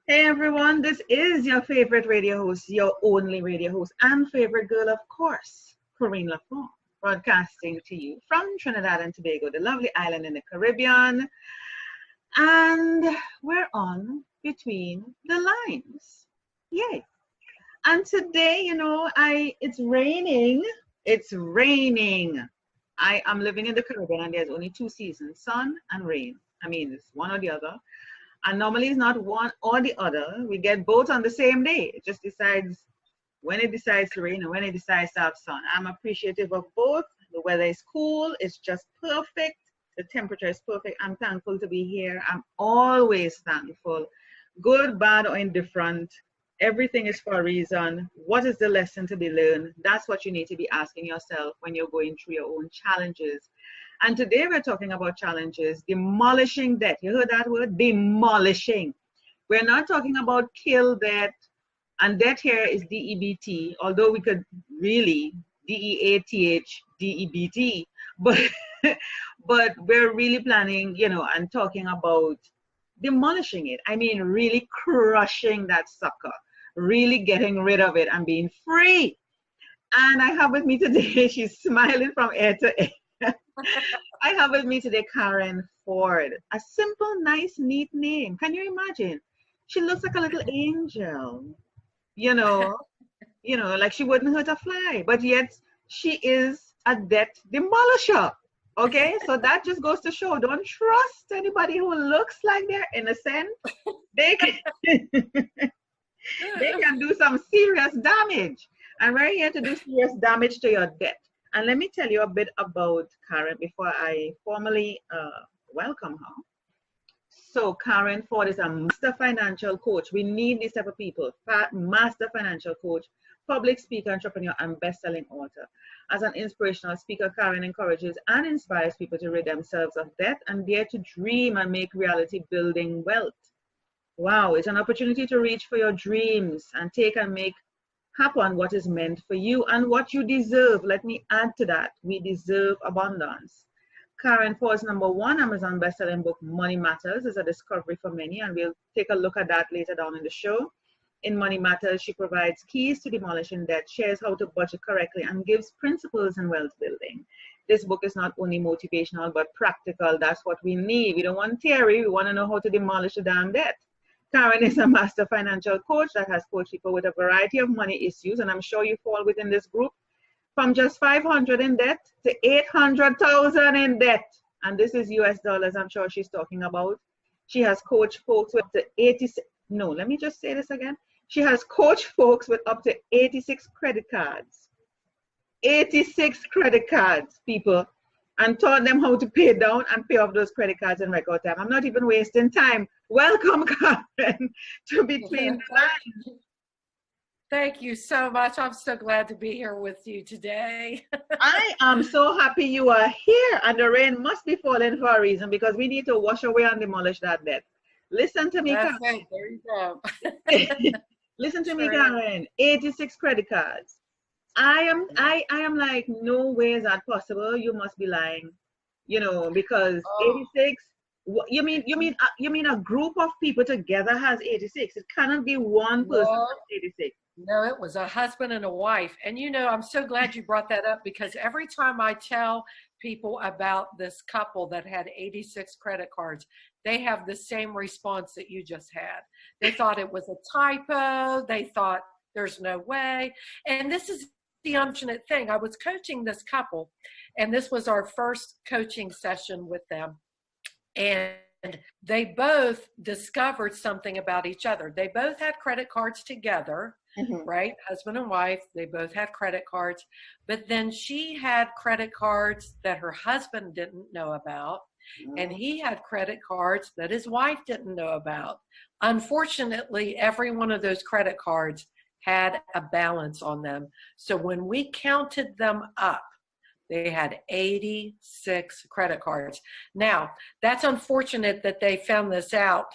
Hey everyone, this is your favorite radio host, your only radio host, and favorite girl, of course, Corinne Lafont, broadcasting to you from Trinidad and Tobago, the lovely island in the Caribbean. And we're on Between the Lines. Yay. And today, it's raining. It's raining. I am living in the Caribbean and there's only two seasons, sun and rain. I mean, it's one or the other. And normally it's not one or the other. We get both on the same day. It just decides when it decides to rain and when it decides to have sun. I'm appreciative of both. The weather is cool. It's just perfect. The temperature is perfect. I'm thankful to be here. I'm always thankful. Good, bad, or indifferent. Everything is for a reason. What is the lesson to be learned? That's what you need to be asking yourself when you're going through your own challenges. And today we're talking about challenges, demolishing debt. You heard that word? Demolishing. We're not talking about kill debt, and debt here is DEBT, although we could really DEATH, but, but we're really planning, and talking about demolishing it. I mean, really crushing that sucker, really getting rid of it and being free. And I have with me today, she's smiling from ear to ear. I have with me today Karen Ford. A simple, nice, neat name. Can you imagine? She looks like a little angel. Like she wouldn't hurt a fly, but yet she is a debt demolisher. Okay, so that just goes to show, don't trust anybody who looks like they're innocent. They can, they can do some serious damage. And we're here to do serious damage to your debt. And let me tell you a bit about Karen before I formally welcome her. So Karen Ford is a master financial coach. We need these type of people. Master financial coach, public speaker, entrepreneur, and best-selling author. As an inspirational speaker, Karen encourages and inspires people to rid themselves of debt and dare to dream and make reality building wealth. Wow, it's an opportunity to reach for your dreams and take and make happen what is meant for you and what you deserve. Let me add to that. We deserve abundance. Karen Ford's #1 Amazon best-selling book, Money Matters, is a discovery for many, and we'll take a look at that later down in the show. In Money Matters, she provides keys to demolishing debt, shares how to budget correctly, and gives principles in wealth building. This book is not only motivational, but practical. That's what we need. We don't want theory. We want to know how to demolish the damn debt. Karen is a master financial coach that has coached people with a variety of money issues, and I'm sure you fall within this group, from just 500 in debt to 800,000 in debt. And this is US dollars I'm sure she's talking about. She has coached folks with up to 86, no, let me just say this again. She has coached folks with up to 86 credit cards. 86 credit cards, people. And taught them how to pay down and pay off those credit cards in record time. I'm not even wasting time. Welcome, Karen, to Between the Lines. Thank you so much. I'm so glad to be here with you today. I am so happy you are here, and the rain must be falling for a reason, because we need to wash away and demolish that debt. Listen to me, That's Karen. it. There you go. Listen to me, Karen. 86 credit cards. I am like, no way is that possible. You must be lying, because 86. You mean a group of people together has 86? It cannot be one person with 86. No, it was a husband and a wife. And I'm so glad you brought that up, because every time I tell people about this couple that had 86 credit cards, they have the same response that you just had. They thought it was a typo. They thought there's no way. And this is the unfortunate thing. I was coaching this couple, and this was our first coaching session with them. And they both discovered something about each other. They both had credit cards together, right? Husband and wife, they both had credit cards. But then she had credit cards that her husband didn't know about, and he had credit cards that his wife didn't know about. Unfortunately, every one of those credit cards had a balance on them. So when we counted them up, they had 86 credit cards. Now, that's unfortunate that they found this out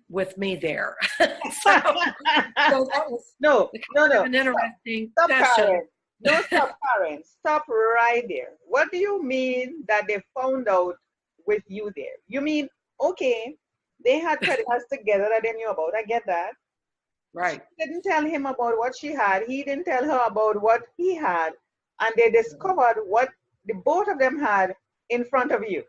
with me there. so that was No. an interesting Stop, session. Karen. No, stop, Karen. Stop right there. What do you mean that they found out with you there? You mean, okay, They had credit cards together that they knew about. I get that. She Right. didn't tell him about what she had. He didn't tell her about what he had. And they discovered what the both of them had in front of you.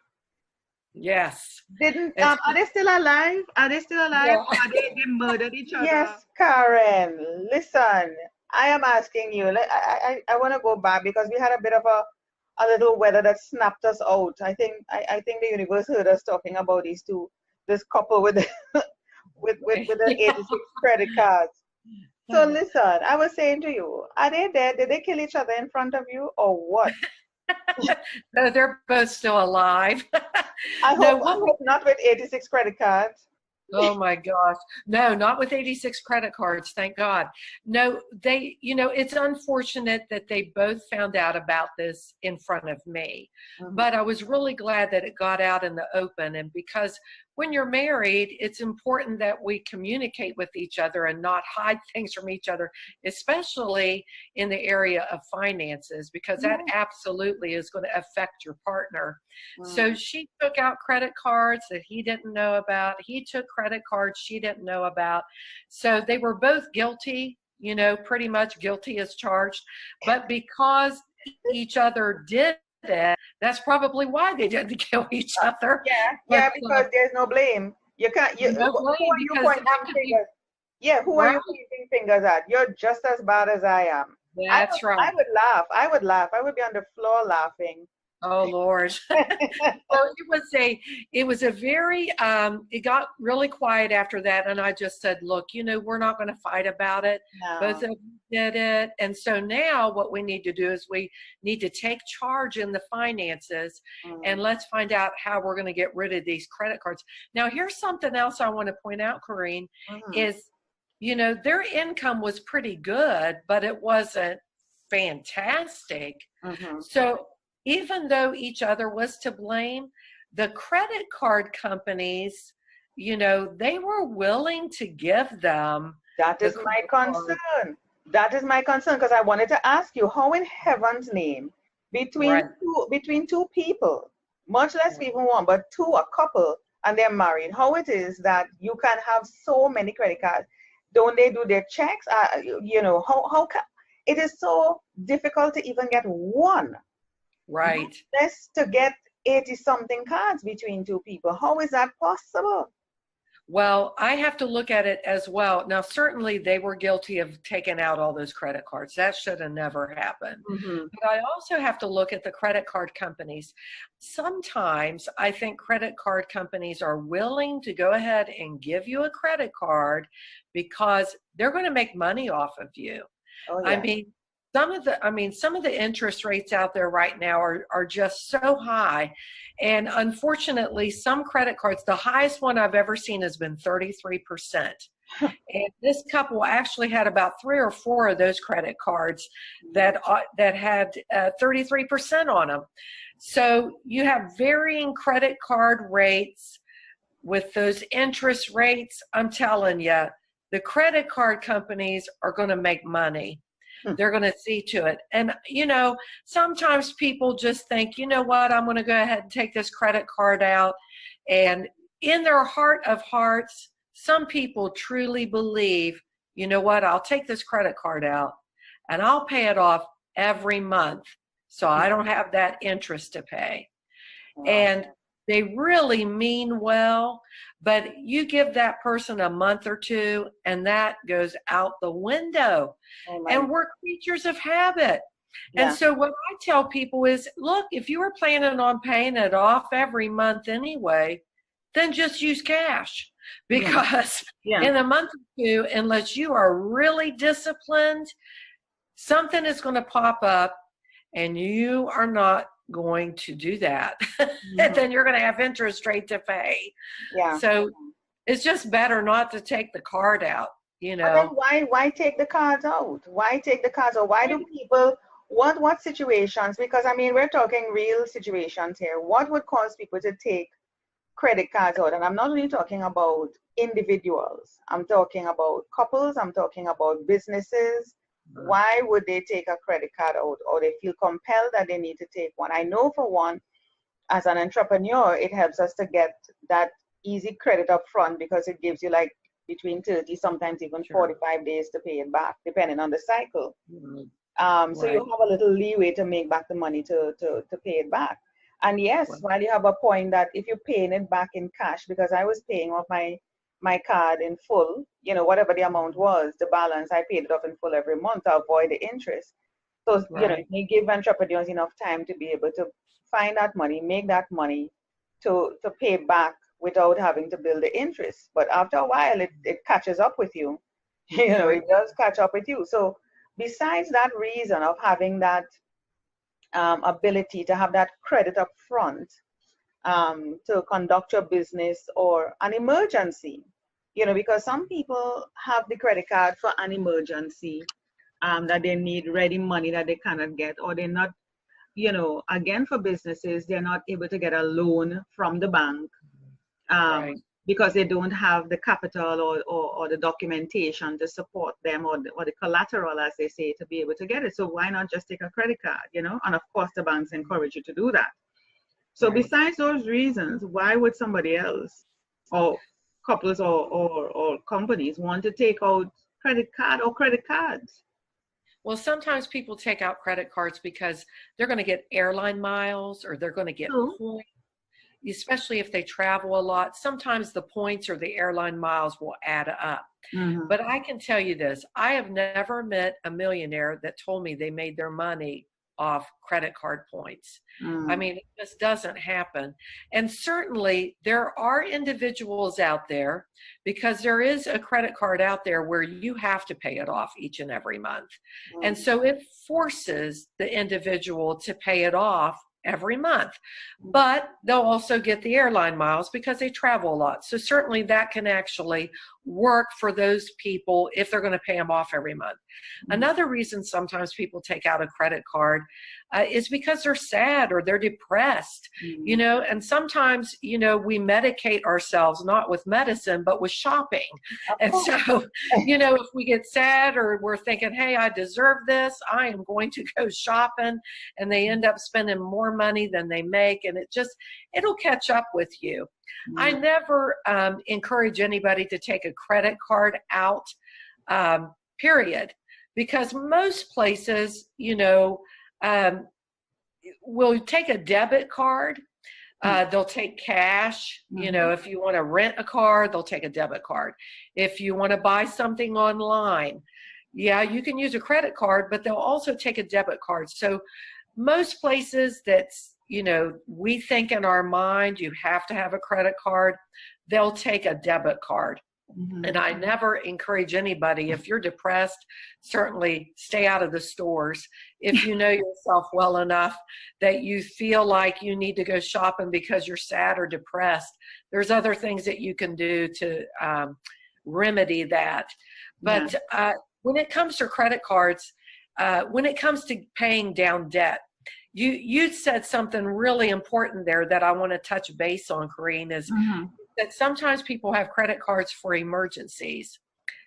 Yes. Didn't It's are they still alive? Are they still alive? well, Or are they murdered each other? Yes, Karen. Listen, I am asking you. I want to go back because we had a bit of a little weather that snapped us out. I think the universe heard us talking about this couple with with the yeah. 86 credit cards. So listen, I was saying to you, are they dead? Did they kill each other in front of you or what? No, they're both still alive. I No, hope not with 86 credit cards. oh my gosh. No, not with 86 credit cards, thank God. No, it's unfortunate that they both found out about this in front of me. Mhm. But I was really glad that it got out in the open. And because when you're married, it's important that we communicate with each other and not hide things from each other, especially in the area of finances, because that absolutely is going to affect your partner. So she took out credit cards that he didn't know about. He took credit cards she didn't know about. So they were both guilty, pretty much guilty as charged. But because each other did it, that's probably why they didn't kill each other. Yeah, because there's no blame. You can't. No Who blame are you because pointing fingers? Yeah, who are right. you pointing fingers at? You're just as bad as I am. That's right. I would laugh. I would laugh. I would be on the floor laughing. Oh Lord. So it was a very it got really quiet after that, and I just said, look, we're not going to fight about it. Both of them did it. And so now what we need to do is we need to take charge in the finances, and let's find out how we're going to get rid of these credit cards. Now here's something else I want to point out, Corrine, is their income was pretty good, but it wasn't fantastic. So even though each other was to blame, the credit card companies, they were willing to give them. That is my concern. That is my concern because I wanted to ask you, how in heaven's name, between two people, much less even one, but two, a couple, and they're married, how it is that you can have so many credit cards? Don't they do their checks? How can, it is so difficult to even get one. Right. Less to get 80 something cards between two people. How is that possible? Well, I have to look at it as well. Now, certainly they were guilty of taking out all those credit cards. That should have never happened. But I also have to look at the credit card companies. Sometimes I think credit card companies are willing to go ahead and give you a credit card because they're going to make money off of you. Oh, yeah. Some of the interest rates out there right now are just so high. And unfortunately, some credit cards, the highest one I've ever seen has been 33%. And this couple actually had about 3 or 4 of those credit cards that had 33% on them. So you have varying credit card rates with those interest rates. I'm telling you, the credit card companies are going to make money. They're going to see to it. And, sometimes people just think, you know what, I'm going to go ahead and take this credit card out. And in their heart of hearts, some people truly believe, you know what, I'll take this credit card out and I'll pay it off every month so I don't have that interest to pay. Wow. And they really mean well, but you give that person a month or two and that goes out the window. And we're creatures of habit. Yeah. And so what I tell people is, look, if you were planning on paying it off every month anyway, then just use cash. Because in a month or two, unless you are really disciplined, something is going to pop up and you are not going to do that. And then you're going to have interest rate to pay. Yeah. So it's just better not to take the card out, But then why take the cards out? Why take the cards out? Why do people, what situations? Because we're talking real situations here. What would cause people to take credit cards out? And I'm not only talking about individuals. I'm talking about couples. I'm talking about businesses. Why would they take a credit card out, or they feel compelled that they need to take one? I know for one, as an entrepreneur, it helps us to get that easy credit up front because it gives you like between 30, sometimes even Sure. 45 days to pay it back, depending on the cycle. So you Right. have a little leeway to make back the money to pay it back. And yes, Right. while you have a point that if you're paying it back in cash, because I was paying off my card in full, you know, whatever the amount was, the balance, I paid it off in full every month to avoid the interest. So, you know, Right. you give entrepreneurs enough time to be able to find that money, make that money to pay back without having to build the interest. But after a while, it catches up with you. You know, Sure. it does catch up with you. So besides that reason of having that ability to have that credit up front to conduct your business or an emergency, you know, because some people have the credit card for an emergency that they need ready money that they cannot get, or they're not, you know, again, for businesses, they're not able to get a loan from the bank Right. because they don't have the capital or the documentation to support them, or the collateral, as they say, to be able to get it. So why not just take a credit card, you know? And of course, the banks encourage you to do that. So Right. besides those reasons, why would somebody else or couples or companies want to take out credit card or credit cards? Well, sometimes people take out credit cards because they're going to get airline miles or they're going to get True. points, especially if they travel a lot. Sometimes the points or the airline miles will add up. Mm-hmm. But I can tell you this, I have never met a millionaire that told me they made their money off credit card points. I mean, it just doesn't happen. And certainly there are individuals out there, because there is a credit card out there where you have to pay it off each and every month. And so it forces the individual to pay it off every month, but they'll also get the airline miles because they travel a lot. So certainly that can actually work for those people if they're going to pay them off every month. Another reason sometimes people take out a credit card is because they're sad or they're depressed, you know, and sometimes, you know, we medicate ourselves, not with medicine, but with shopping. And so, you know, if we get sad or we're thinking, hey, I deserve this, I am going to go shopping, and they end up spending more money than they make, and it'll catch up with you. I never encourage anybody to take a credit card out, period, because most places, you know, will take a debit card. They'll take cash. You know, if you want to rent a car, they'll take a debit card. If you want to buy something online, yeah, you can use a credit card, but they'll also take a debit card. So most places that's, you know, we think in our mind you have to have a credit card, they'll take a debit card. And I never encourage anybody, if you're depressed, certainly stay out of the stores. If you know yourself well enough that you feel like you need to go shopping because you're sad or depressed, there's other things that you can do to remedy that. But when it comes to credit cards, when it comes to paying down debt, you said something really important there that I want to touch base on, Corrine, is that sometimes people have credit cards for emergencies.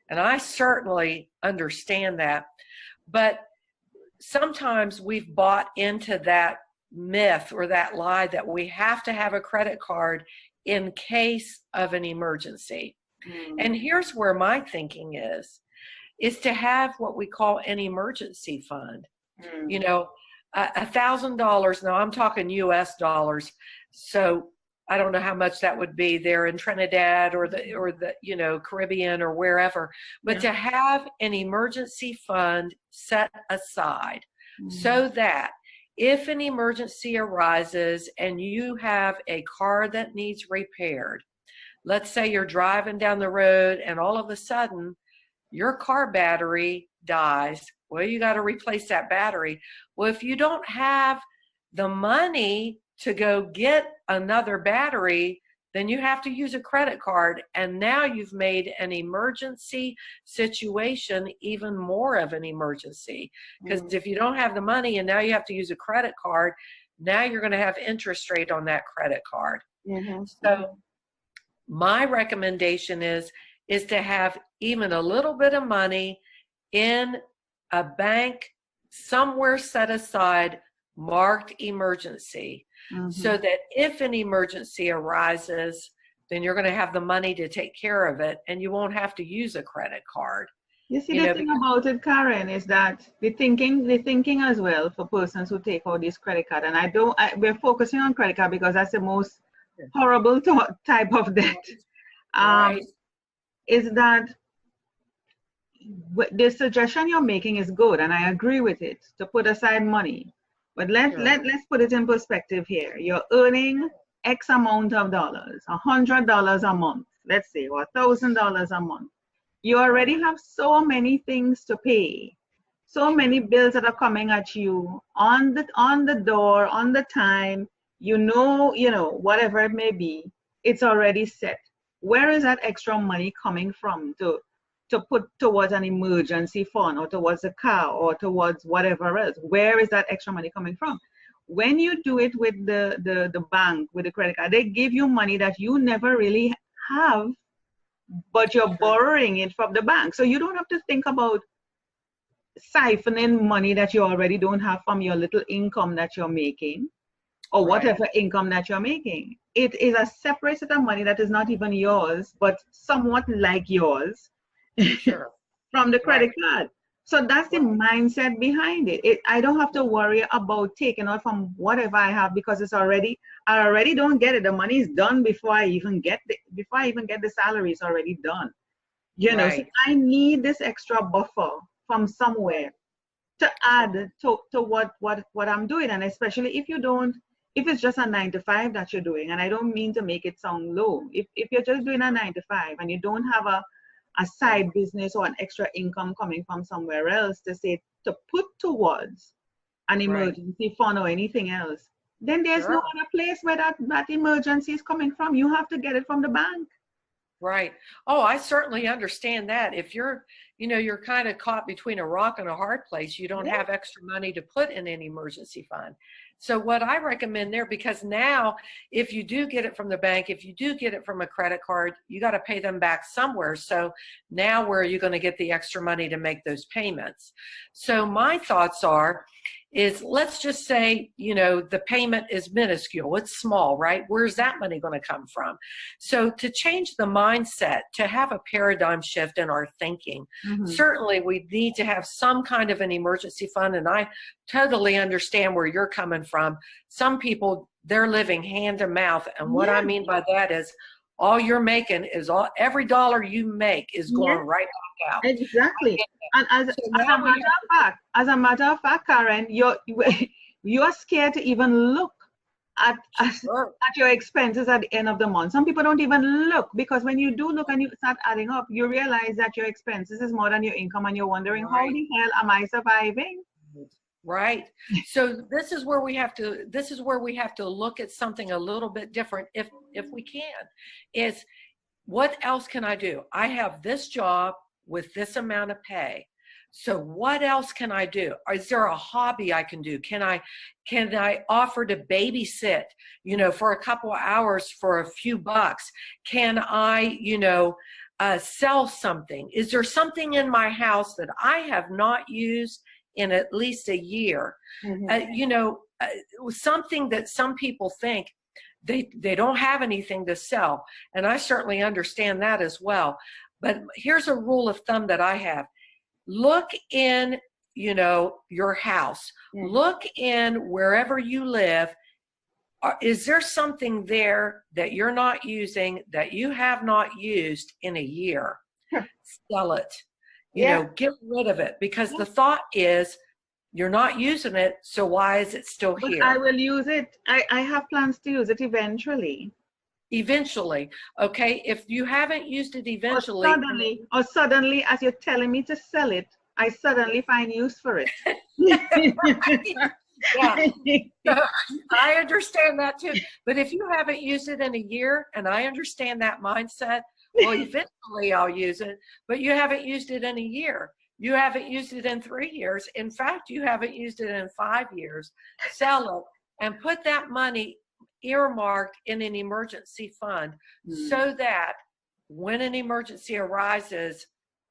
And I certainly understand that. But sometimes we've bought into that myth or that lie that we have to have a credit card in case of an emergency. And here's where my thinking is to have what we call an emergency fund. You know, $1,000, now I'm talking US dollars. So I don't know how much that would be there in Trinidad or the you know, Caribbean or wherever, but to have an emergency fund set aside so that if an emergency arises and you have a car that needs repaired, let's say you're driving down the road and all of a sudden your car battery dies. Well, you got to replace that battery. Well, if you don't have the money to go get another battery, then you have to use a credit card. And now you've made an emergency situation even more of an emergency. Because if you don't have the money and now you have to use a credit card, now you're going to have interest rate on that credit card. So my recommendation is to have even a little bit of money in a bank somewhere set aside, marked emergency, so that if an emergency arises, then you're going to have the money to take care of it, and you won't have to use a credit card. You see, the thing about it, Karen, is that the thinking as well for persons who take out this credit card, and we're focusing on credit card because that's the most horrible type of debt, Right. is that the suggestion you're making is good, and I agree with it, to put aside money. But let's put it in perspective here. You're earning X amount of dollars, $100 a month, let's say, or $1,000 a month. You already have so many things to pay, so many bills that are coming at you on the door, on the time, whatever it may be, it's already set. Where is that extra money coming from to put towards an emergency fund or towards a car or towards whatever else? Where is that extra money coming from? When you do it with the bank, with the credit card, they give you money that you never really have, but you're borrowing it from the bank. So you don't have to think about siphoning money that you already don't have from your little income that you're making, or whatever income that you're making. It is a separate set of money that is not even yours, but somewhat like yours from the credit card. So that's the mindset behind it. I don't have to worry about taking out from whatever I have, because I already don't get it. The money is done before I even get the salary. It's already done. So I need this extra buffer from somewhere to add to what I'm doing. And especially if it's just a 9-to-5 that you're doing, and I don't mean to make it sound low. If you're just doing a 9-to-5 and you don't have a side business or an extra income coming from somewhere else to put towards an emergency fund or anything else, then there's no other place where that emergency is coming from. You have to get it from the bank. Right. Oh, I certainly understand that. If you're kind of caught between a rock and a hard place, you don't have extra money to put in an emergency fund. So what I recommend there, because now if you do get it from the bank, if you do get it from a credit card, you got to pay them back somewhere. So now where are you going to get the extra money to make those payments? So my thoughts is let's just say, the payment is minuscule. It's small, right? Where's that money going to come from? So to change the mindset, to have a paradigm shift in our thinking, certainly we need to have some kind of an emergency fund. And I totally understand where you're coming from. Some people, they're living hand to mouth. And what I mean by that is all you're making is every dollar you make is going right back out. Exactly. And as a matter of fact, Karen, you're scared to even look at your expenses at the end of the month. Some people don't even look, because when you do look and you start adding up, you realize that your expenses is more than your income, and you're wondering, how the hell am I surviving? Right. So this is where we have to look at something a little bit different, if we can, is what else can I do? I have this job with this amount of pay. So what else can I do? Is there a hobby I can do? Can I offer to babysit, for a couple of hours for a few bucks? Can I, sell something? Is there something in my house that I have not used in at least a year? Something that some people think they don't have anything to sell. And I certainly understand that as well. But here's a rule of thumb that I have. Look in, your house. Look in wherever you live. Is there something there that you're not using, that you have not used in a year? Sell it. Get rid of it, because the thought is you're not using it, so why is it still here? I will use it. I have plans to use it eventually. Eventually, okay? If you haven't used it eventually. Or suddenly, as you're telling me to sell it, I suddenly find use for it. I understand that too. But if you haven't used it in a year, and I understand that mindset, well, eventually I'll use it, but you haven't used it in a year. You haven't used it in 3 years. In fact, you haven't used it in 5 years. Sell it and put that money earmarked in an emergency fund, so that when an emergency arises,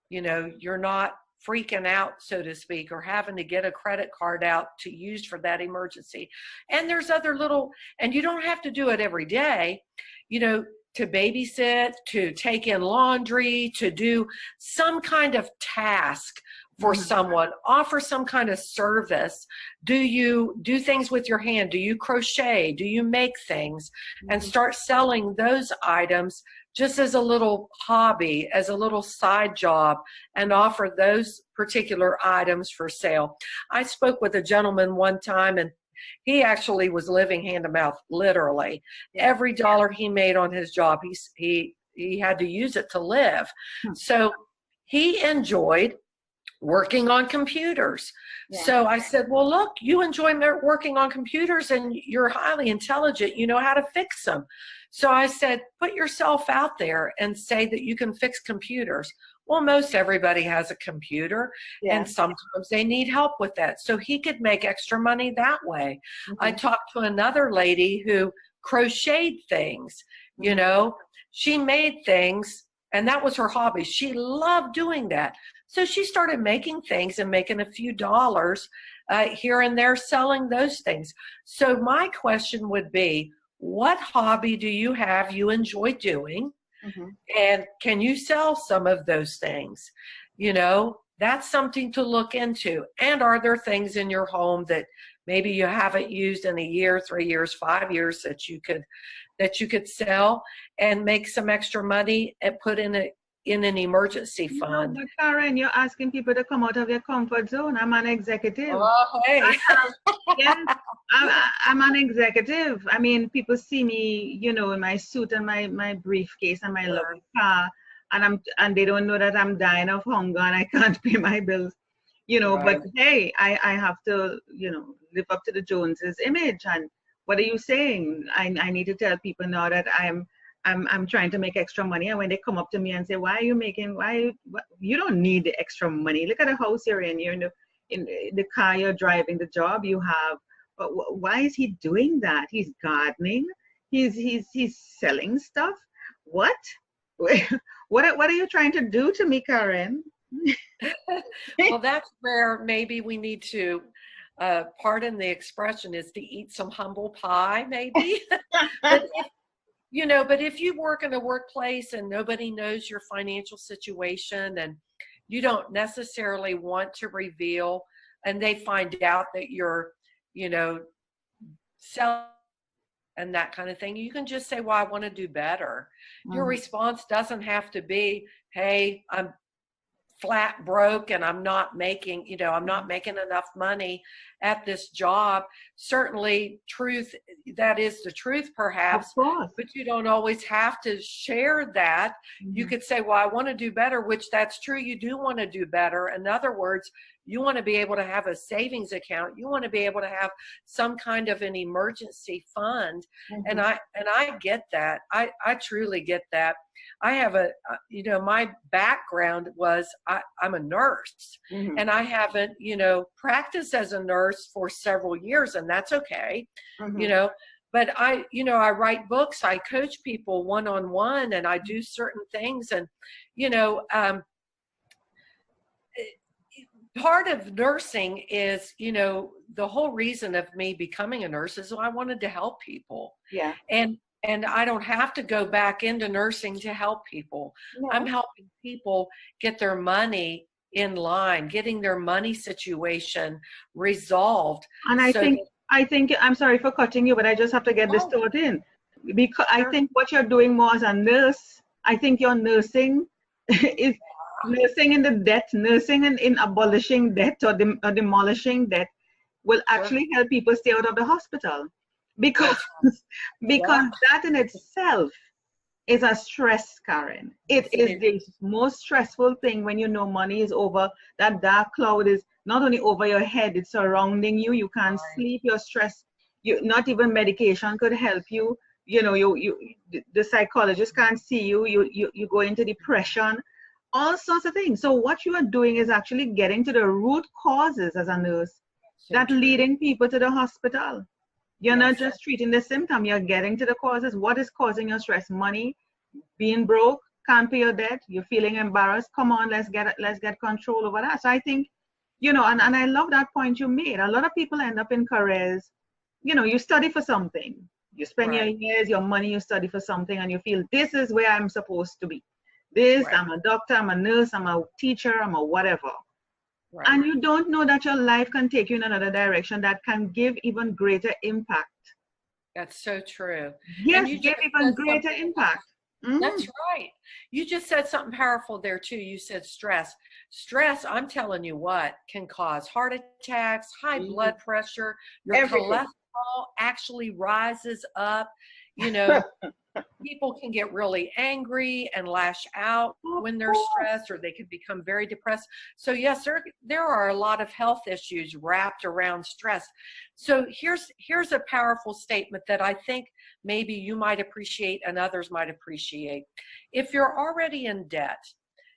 you're not freaking out, so to speak, or having to get a credit card out to use for that emergency. And there's other and you don't have to do it every day, to babysit, to take in laundry, to do some kind of task for someone, offer some kind of service. Do you do things with your hand? Do you crochet? Do you make things? And start selling those items just as a little hobby, as a little side job, and offer those particular items for sale. I spoke with a gentleman one time, and he actually was living hand to mouth, literally. Every dollar he made on his job, he had to use it to live. So he enjoyed working on computers. So I said, well, look, you enjoy working on computers and you're highly intelligent. You know how to fix them. So I said, put yourself out there and say that you can fix computers. Well, most everybody has a computer, and sometimes they need help with that. So he could make extra money that way. I talked to another lady who crocheted things. You know, she made things, and that was her hobby. She loved doing that. So she started making things and making a few dollars here and there selling those things. So my question would be, what hobby do you have you enjoy doing? And can you sell some of those things? You know, that's something to look into. And are there things in your home that maybe you haven't used in a year, 3 years, 5 years that you could sell and make some extra money and put in an emergency fund? No, but Karen, you're asking people to come out of their comfort zone. I'm an executive. Oh, hey. I'm an executive. I mean, people see me, you know, in my suit and my briefcase and my lovely car, and they don't know that I'm dying of hunger and I can't pay my bills, you know. But hey, I have to, you know, live up to the Joneses image. And what are you saying? I need to tell people now that I'm trying to make extra money, and when they come up to me and say, you don't need the extra money. Look at the house you're in. You're in the car you're driving, the job you have. But why is he doing that? He's gardening. He's selling stuff. What? What are you trying to do to me, Karen? Well, that's where maybe we need to, pardon the expression, is to eat some humble pie, maybe. You know, but if you work in a workplace and nobody knows your financial situation and you don't necessarily want to reveal, and they find out that you're, you know, selling and that kind of thing, you can just say, well, I want to do better. Your response doesn't have to be, hey, I'm flat broke and I'm not making enough money at this job. Certainly that is the truth perhaps, but you don't always have to share that. You could say, well, I want to do better, which that's true. You do want to do better. In other words, you want to be able to have a savings account. You want to be able to have some kind of an emergency fund. And I get that. I truly get that. I have my background was I'm a nurse, and I haven't, practiced as a nurse for several years, and that's okay, but I write books, I coach people one-on-one, and I do certain things. And, part of nursing is, the whole reason of me becoming a nurse is I wanted to help people. Yeah. And I don't have to go back into nursing to help people. No. I'm helping people get their money in line, getting their money situation resolved. And I think, I'm sorry for cutting you, but I just have to get this thought in. Because I think what you're doing more as a nurse, I think your nursing is nursing in the debt, nursing in abolishing debt or demolishing debt will actually help people stay out of the hospital. Because that in itself is a stress, Karen. It is the most stressful thing when you know money is over. That dark cloud is not only over your head, it's surrounding you. You can't sleep, you're stressed. Not even medication could help you. The psychologist can't see you. You go into depression, all sorts of things. So what you are doing is actually getting to the root causes as a nurse that leading people to the hospital. You're not just treating the symptom, you're getting to the causes. What is causing your stress? Money, being broke, can't pay your debt, you're feeling embarrassed. Come on, let's get control over that. So I think, and I love that point you made. A lot of people end up in careers, you study for something. You spend your Right. years, your money, you study for something, and you feel this is where I'm supposed to be. This, Right. I'm a doctor, I'm a nurse, I'm a teacher, I'm a whatever. Right. And you don't know that your life can take you in another direction that can give even greater impact. That's so true. And Yes, you give just even said greater something. impact. That's Mm. right. You just said something powerful there too. You said stress. Stress, I'm telling you what, can cause heart attacks, high Mm. blood pressure. Your Everything. cholesterol actually rises up. You know, people can get really angry and lash out Of when they're course. stressed, or they can become very depressed. So yes, there are a lot of health issues wrapped around stress. So here's a powerful statement that I think maybe you might appreciate and others might appreciate. If you're already in debt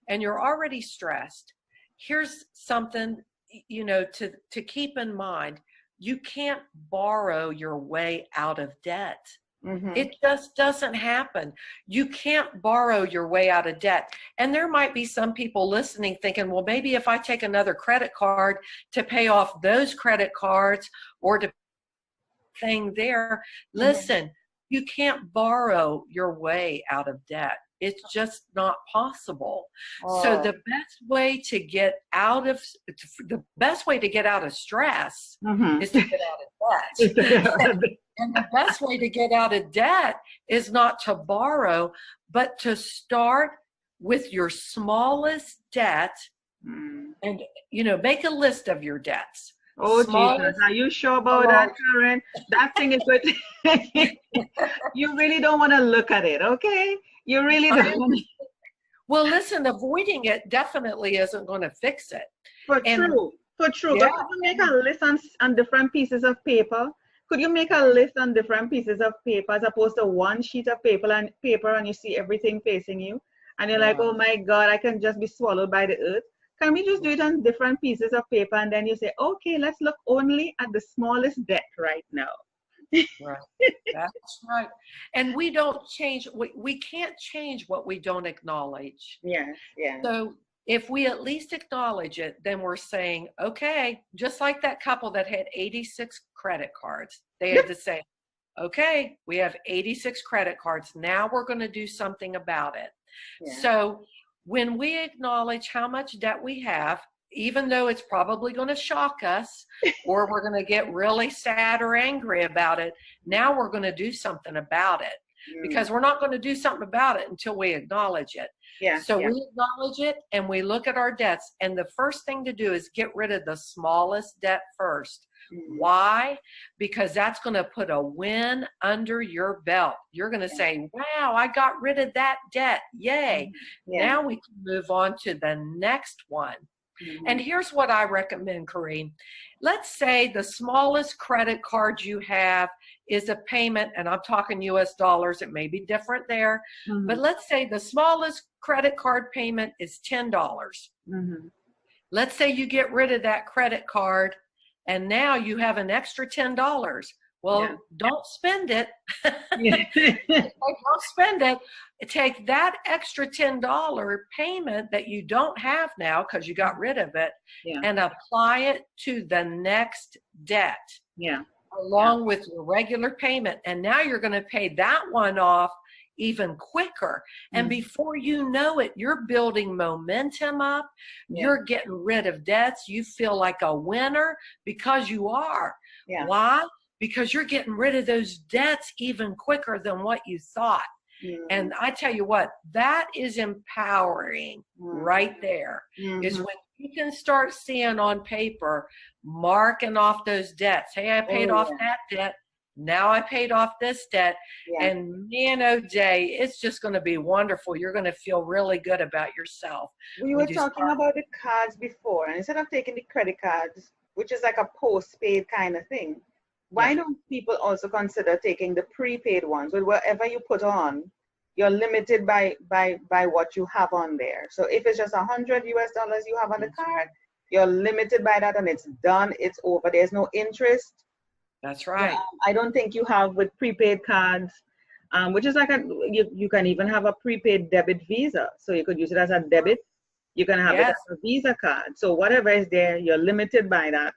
and you're already stressed, here's something, you know, to keep in mind. You can't borrow your way out of debt. Mm-hmm. It just doesn't happen. You can't borrow your way out of debt. And there might be some people listening thinking, well, maybe if I take another credit card to pay off those credit cards or to thing there, Mm-hmm. listen, you can't borrow your way out of debt. It's just not possible. So Oh. the best way to get out of stress Mm-hmm. is to get out of debt. And the best way to get out of debt is not to borrow, but to start with your smallest debt Mm. and, you know, make a list of your debts. Oh, Jesus. Smallest Are you sure about that, amount. Karen? That thing is good. You really don't want to look at it, okay? You really don't. Well, listen, avoiding it definitely isn't going to fix it. For And true. For true. yeah, But could you make a list on different pieces of paper? Could you make a list on different pieces of paper as opposed to one sheet of paper and you see everything facing you? And you're like, yeah. oh my God, I can just be swallowed by the earth. Can we just do it on different pieces of paper and then you say, okay, let's look only at the smallest debt right now. Right. That's right. And we don't change, we can't change what we don't acknowledge. Yes, yes. So if we at least acknowledge it, then we're saying, okay, just like that couple that had 86 credit cards, they had to say, okay, we have 86 credit cards. Now we're going to do something about it. Yeah. So when we acknowledge how much debt we have, even though it's probably going to shock us or we're going to get really sad or angry about it, now we're going to do something about it. Because we're not going to do something about it until we acknowledge it. Yeah, So yeah. we acknowledge it and we look at our debts. And the first thing to do is get rid of the smallest debt first. Why? Because that's going to put a win under your belt. You're going to say, wow, I got rid of that debt. Yay. Yeah. Now we can move on to the next one. And here's what I recommend, Kareem. Let's say the smallest credit card you have is a payment, and I'm talking US dollars, it may be different there, but let's say the smallest credit card payment is $10. Let's say you get rid of that credit card and now you have an extra $10. Well, don't spend it. Don't spend it. Take that extra $10 payment that you don't have now because you got rid of it and apply it to the next debt. Along with your regular payment. And now you're going to pay that one off even quicker. And before you know it, you're building momentum up. You're getting rid of debts. You feel like a winner because you are. Why? Because you're getting rid of those debts even quicker than what you thought. And I tell you what, that is empowering right there. Is when you can start seeing on paper, marking off those debts. Hey, I paid off that debt. Now I paid off this debt. And man, oh day, it's just going to be wonderful. You're going to feel really good about yourself. We were talking about the cards before, and instead of taking the credit cards, which is like a postpaid kind of thing, why don't people also consider taking the prepaid ones? With whatever you put on, you're limited by what you have on there. So if it's just $100 US you have on the card, you're limited by that, and it's done. It's over. There's no interest. That's right. I don't think you have with prepaid cards, which is like you can even have a prepaid debit Visa. So you could use it as a debit. You can have it as a Visa card. So whatever is there, you're limited by that.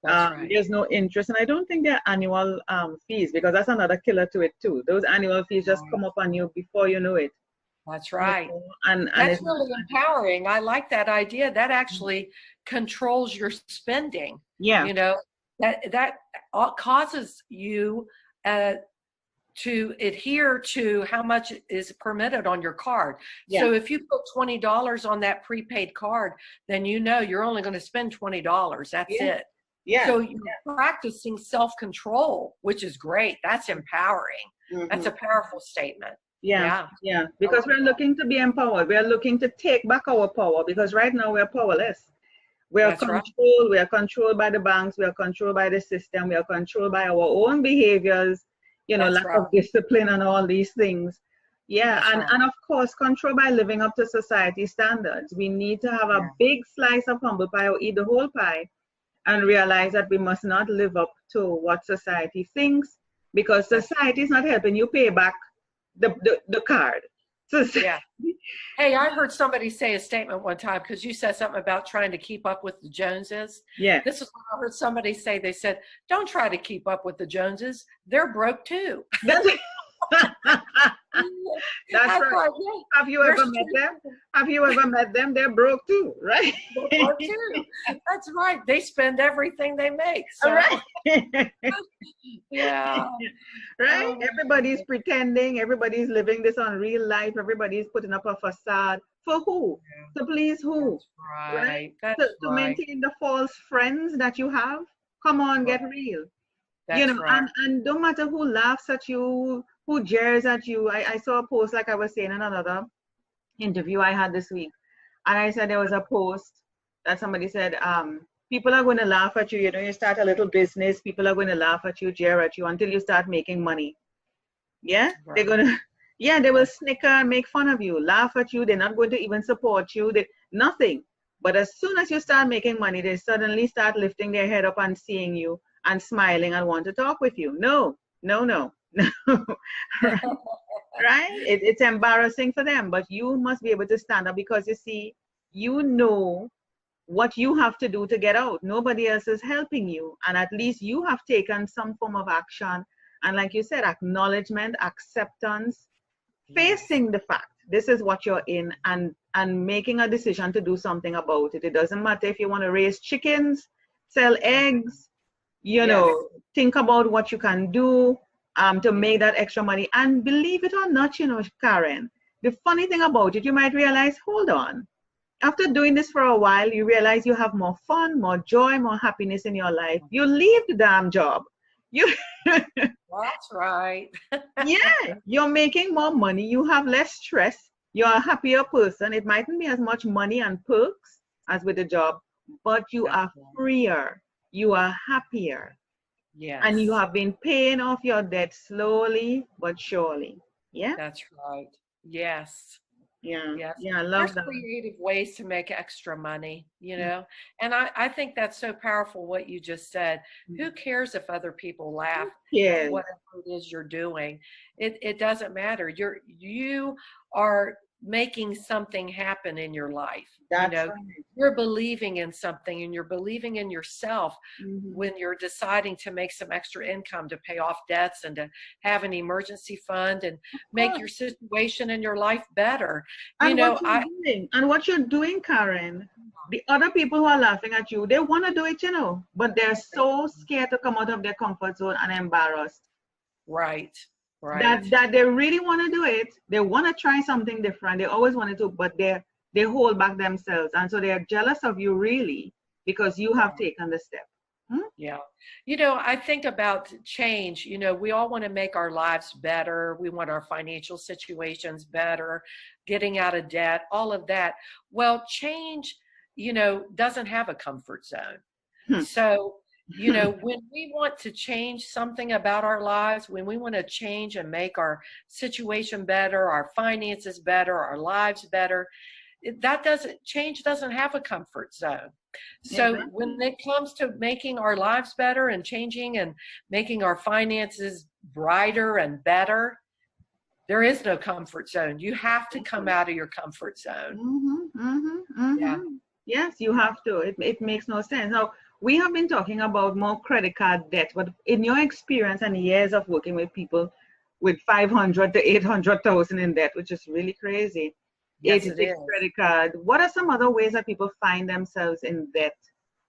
That's right. There's no interest, and I don't think there are annual fees, because that's another killer to it too. Those annual fees just Right. come up on you before you know it. That's You right. know, and That's it's really empowering. I like that idea. That actually controls your spending. yeah, You know, that causes you uh, to adhere to how much is permitted on your card. yeah, So if you put $20 on that prepaid card, then you know you're only going to spend $20. That's yeah, it. yeah. So you're practicing self-control, which is great. That's empowering. That's Hmm. a powerful statement. Yeah, Yeah, yeah. I Because like we're that. looking to be empowered. We are looking to take back our power, because right now we're powerless. That's right. We are controlled by the banks, we are controlled by the system, we are controlled by our own behaviors, That's lack right. of discipline and all these things. Yeah, That's right. and of course, control by living up to society standards. We need to have a Yeah. big slice of humble pie or eat the whole pie, and realize that we must not live up to what society thinks, because That's society is not helping you pay back the card. So, yeah. Hey, I heard somebody say a statement one time because you said something about trying to keep up with the Joneses. yeah. This is what I heard somebody say. They said, "Don't try to keep up with the Joneses. They're broke too." That's, that's I right. thought, yeah, Have you there's ever met truth. them? Have you ever met them? They're broke too, right? They're broke too. That's right. They spend everything they make. All So, right. yeah. Right? Oh, Everybody's pretending, everybody's living this unreal life, everybody's putting up a facade. For who? To please who? that's Right? right. That's To right. maintain the false friends that you have. Come on, Right. get real. That's right. And don't matter who laughs at you, who jeers at you. I saw a post, like I was saying in another interview I had this week. And I said there was a post that somebody said, people are going to laugh at you. You start a little business, people are going to laugh at you, jeer at you until you start making money. Yeah? They're Right. going to, yeah, they will That's snicker and make fun of you, laugh at you. They're not going to even support you. Nothing. But as soon as you start making money, they suddenly start lifting their head up and seeing you and smiling and want to talk with you. No, no, no, no. Right? It's embarrassing for them, but you must be able to stand up, because you see, you know what you have to do to get out. Nobody else is helping you, and at least you have taken some form of action. And like you said, acknowledgement, acceptance, yes. facing the fact this is what you're in, and making a decision to do something about it. It doesn't matter if you want to raise chickens, sell eggs, Yes. think about what you can do to Yeah. make that extra money. And believe it or not, Karen, the funny thing about it, you might realize, hold on, after doing this for a while, you realize you have more fun, more joy, more happiness in your life. You leave the damn job. You, That's right. yeah, you're making more money. You have less stress. You're a happier person. It mightn't be as much money and perks as with a job, but you That's are right. freer. You are happier. And you Yes. have been paying off your debt slowly but surely. Yeah, That's right. Yes. yeah, Yes. yeah. I There's love that. creative ways to make extra money, you know? And I think that's so powerful what you just said. Who cares if other people laugh at Yes, whatever it is you're doing? It doesn't matter. You are making something happen in your life. You that's know, right. you're believing in something and you're believing in yourself Hmm. when you're deciding to make some extra income to pay off debts and to have an emergency fund and Of make course. your situation and your life better. You And what know, you're doing, Karen, the other people who are laughing at you, they want to do it, but they're so scared to come out of their comfort zone and embarrassed right, right. that they really want to do it. They want to try something different. They always wanted to, but they hold back themselves, and so they're jealous of you, really, because you have taken the step. Hmm? Yeah. You know, I think about change. You know, we all want to make our lives better. We want our financial situations better, getting out of debt, all of that. Well, change, doesn't have a comfort zone. Hmm. So, when we want to change something about our lives, when we want to change and make our situation better, our finances better, our lives better, change doesn't have a comfort zone. So Exactly. when it comes to making our lives better and changing and making our finances brighter and better, there is no comfort zone. You have to come out of your comfort zone. Mm-hmm, mm-hmm, Yeah. mm-hmm. Yes, you have to. It makes no sense. Now, we have been talking about more credit card debt, but in your experience and years of working with people with 500 to 800,000 in debt, which is really crazy, Yes, it 86 is. credit card, what are some other ways that people find themselves in debt,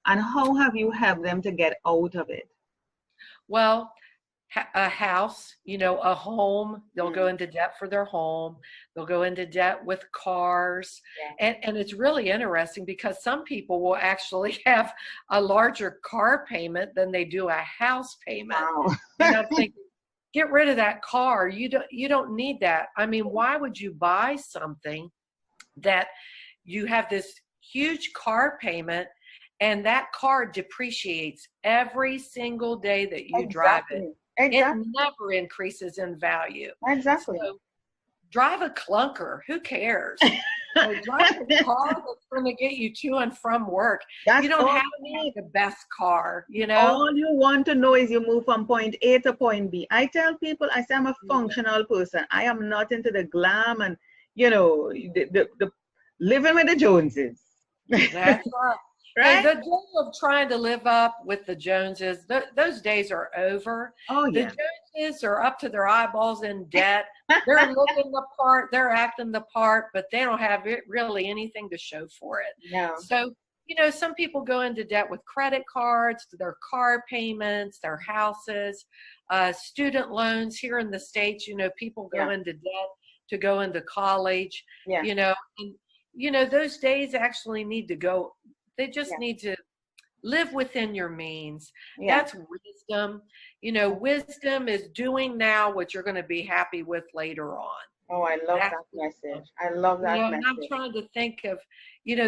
and how have you helped them to get out of it? Well, a house, a home, they'll go into debt for their home. They'll go into debt with cars. Yeah. And it's really interesting because some people will actually have a larger car payment than they do a house payment. Wow. And I'm thinking, get rid of that car. You don't need that. I mean, why would you buy something that you have this huge car payment and that car depreciates every single day that you drive it? Exactly. It never increases in value. Exactly. So drive a clunker. Who cares? So drive a car that's going to get you to and from work. That's you don't all have to have the best car, All you want to know is you move from point A to point B. I tell people, I say I'm a functional person. I am not into the glam and, the living with the Joneses. That's right. Right? The days of trying to live up with the Joneses, those days are over. Oh, The yeah. Joneses are up to their eyeballs in debt. They're looking the part, they're acting the part, but they don't have really anything to show for it. No. So, some people go into debt with credit cards, their car payments, their houses, student loans here in the States. People go into debt to go into college. Yeah. And those days actually need to go. They just need to live within your means. Yeah. That's wisdom. Wisdom is doing now what you're going to be happy with later on. Oh, I love that message. I love that message. And I'm trying to think of,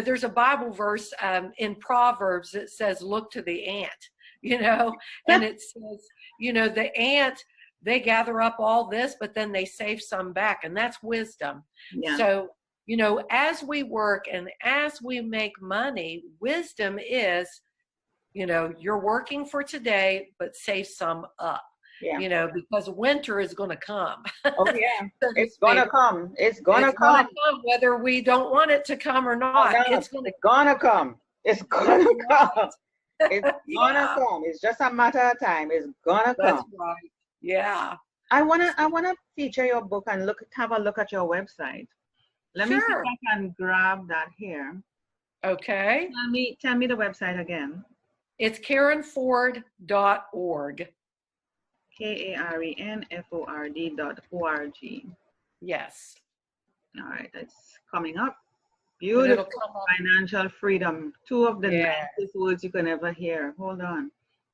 there's a Bible verse in Proverbs that says, look to the ant, and it says, the ant, they gather up all this, but then they save some back, and that's wisdom. Yeah. So, as we work and as we make money, wisdom is, you're working for today, but save some up. Yeah. Because winter is going to come. Oh, yeah. It's going to come. It's going to come. Whether we don't want it to come or not. Oh, no. It's going to come. It's going to come. It's going to come. It's just a matter of time. It's going to come. That's right. Yeah. I wanna feature your book and have a look at your website. Let me see if I can grab that here. Okay. Tell me the website again. It's KarenFord.org. KarenFord.org. Yes. All right, that's coming up. Beautiful. Financial freedom. Two of the nicest words you can ever hear. Hold on.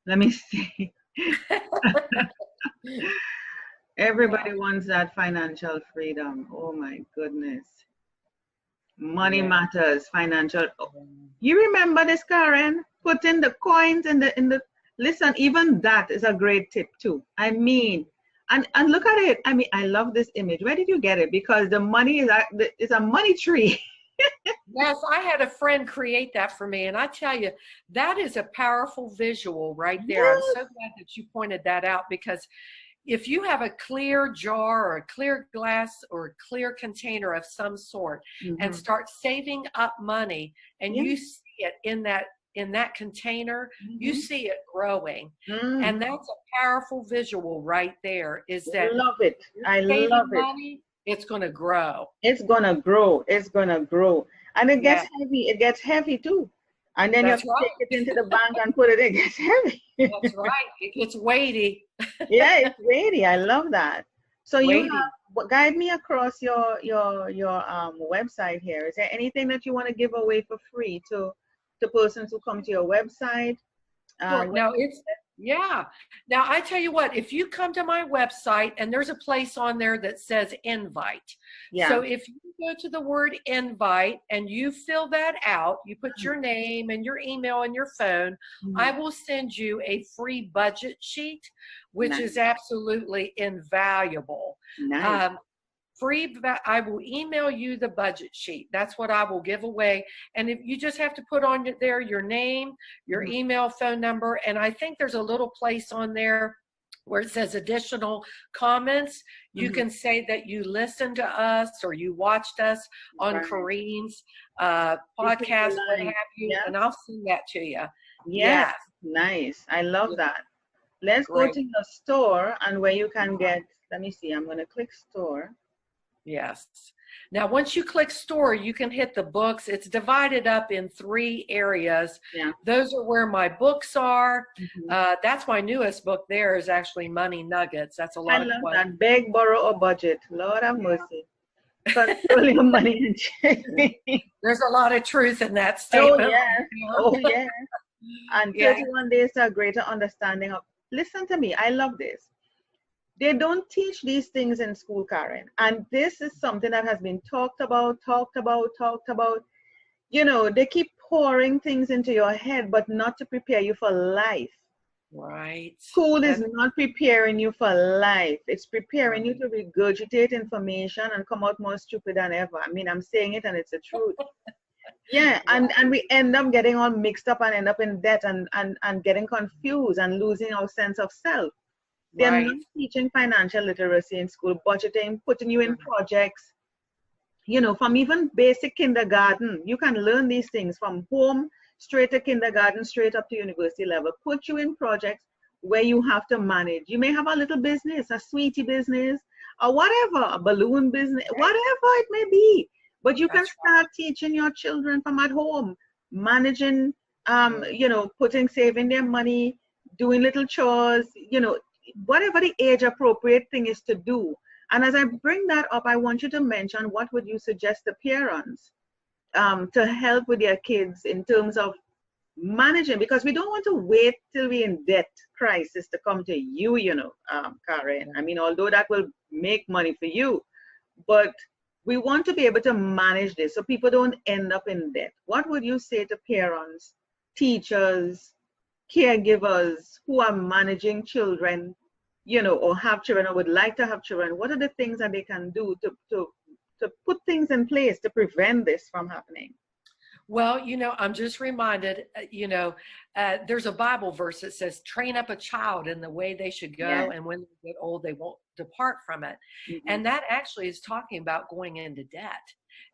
Let me see. Everybody wants that financial freedom. Oh my goodness. Money matters. Financial. You remember this, Karen? Put in the coins in the. Listen, even that is a great tip too. I mean, and look at it. I mean, I love this image. Where did you get it? Because the money is a money tree. Yes, I had a friend create that for me, and I tell you, that is a powerful visual right there. Yes. I'm so glad that you pointed that out, because if you have a clear jar or a clear glass or a clear container of some sort, and start saving up money, and you see it in that container, you see it growing. And that's a powerful visual right there. Is that I love it. I love it. Money, it's going to grow. It's going to grow. It's going to grow. And it gets heavy. It gets heavy too. And then you have to take it into the bank and put it in. It gets heavy. That's right. It gets weighty. Yeah, it's weighty. I love that. So you guide me across your website here. Is there anything that you want to give away for free to persons who come to your website? Now I tell you what, if you come to my website and there's a place on there that says invite. So if you go to the word invite and you fill that out, you put your name and your email and your phone, I will send you a free budget sheet, which is absolutely invaluable. Nice. I will email you the budget sheet. That's what I will give away. And if you just have to put on there your name, your email, phone number, and I think there's a little place on there where it says additional comments, you can say that you listened to us or you watched us on Right. Kareen's This is podcast, the what line. have you, Yeah. and I'll send that to you. Yes. Yes. Nice. I love that. Let's go Great. to your store and where you can get, let me see, I'm going to click store. Yes. Now, once you click store, you can hit the books. It's divided up in 3 areas. Yeah. Those are where my books are. That's my newest book there is actually Money Nuggets. That's a lot I of love fun. that. Beg, borrow, or budget. Lord have mercy. Control your money and check. There's a lot of truth in that Oh, statement. yes. Oh, yes. And Yeah. 31 days to a greater understanding of, listen to me, I love this. They don't teach these things in school, Karen. And this is something that has been talked about. You know, they keep pouring things into your head, but not to prepare you for life. Right. School is not preparing you for life. It's preparing you to regurgitate information and come out more stupid than ever. I mean, I'm saying it and it's the truth. Yeah, and we end up getting all mixed up and end up in debt and getting confused and losing our sense of self. They're not teaching financial literacy in school, budgeting, putting you in projects. You know, from even basic kindergarten, you can learn these things from home, straight to kindergarten, straight up to university level. Put you in projects where you have to manage. You may have a little business, a sweetie business, or whatever, a balloon business, whatever it may be. But you can start teaching your children from at home, managing, you know, saving their money, doing little chores, you know, whatever the age appropriate thing is to do. And as I bring that up, I want you to mention what would you suggest to parents to help with their kids in terms of managing, because we don't want to wait till we're in debt crisis to come to you, you know, Karen. I mean, although that will make money for you, but we want to be able to manage this so people don't end up in debt. What would you say to parents, teachers, caregivers who are managing children, you know, or have children or would like to have children? What are the things that they can do to put things in place to prevent this from happening? Well, you know, I'm just reminded, you know, there's a Bible verse that says, train up a child in the way they should go, and when they get old, they won't depart from it. And that actually is talking about going into debt.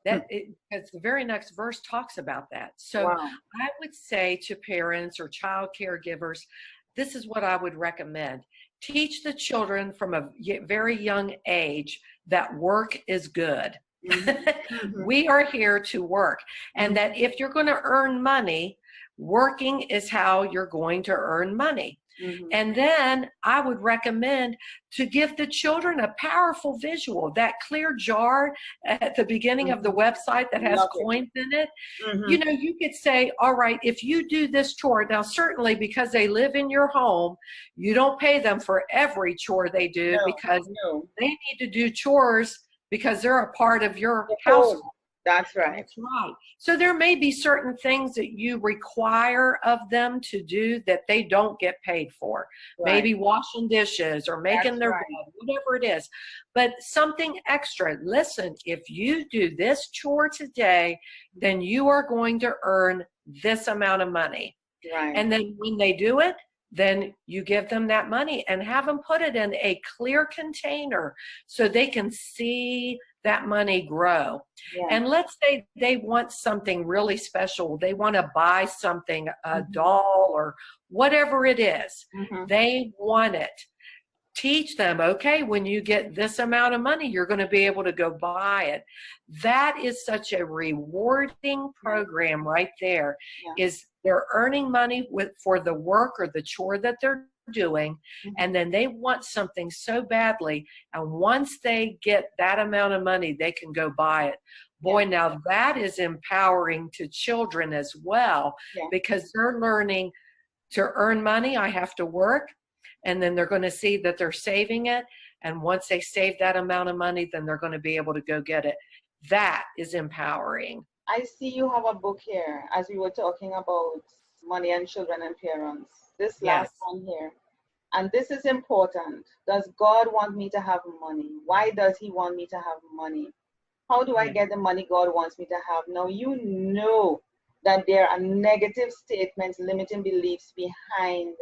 Because the very next verse talks about that. So I would say to parents or child caregivers, this is what I would recommend. Teach the children from a very young age that work is good. We are here to work, and that if you're going to earn money, working is how you're going to earn money. And then I would recommend to give the children a powerful visual, that clear jar at the beginning of the website that has coins in it. You know, you could say, all right, if you do this chore, now certainly because they live in your home, you don't pay them for every chore they do, because they need to do chores because they're a part of your household. That's right. That's right. So there may be certain things that you require of them to do that they don't get paid for. Maybe washing dishes or making their bed, whatever it is. But something extra. Listen, if you do this chore today, then you are going to earn this amount of money. And then when they do it, then you give them that money and have them put it in a clear container so they can see that money grow. And let's say they want something really special. They want to buy something, a doll or whatever it is. They want it. Teach them, okay, when you get this amount of money, you're going to be able to go buy it. That is such a rewarding program right there. Is they're earning money for the work or the chore that they're doing, and then they want something so badly, and once they get that amount of money, they can go buy it. Boy, now that is empowering to children as well, because they're learning to earn money, I have to work, and then they're going to see that they're saving it, and once they save that amount of money, then they're going to be able to go get it. That is empowering. I see you have a book here, as we were talking about money and children and parents. This last one here. And this is important. Does God want me to have money? Why does he want me to have money? How do I get the money God wants me to have? Now, you know that there are negative statements, limiting beliefs behind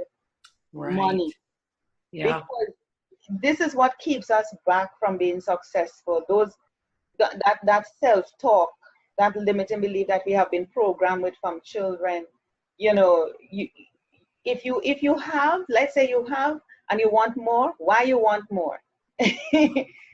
money. Yeah. because this is what keeps us back from being successful. That self-talk, that limiting belief that we have been programmed with from children. You know, if you have, let's say you have, and you want more, why you want more?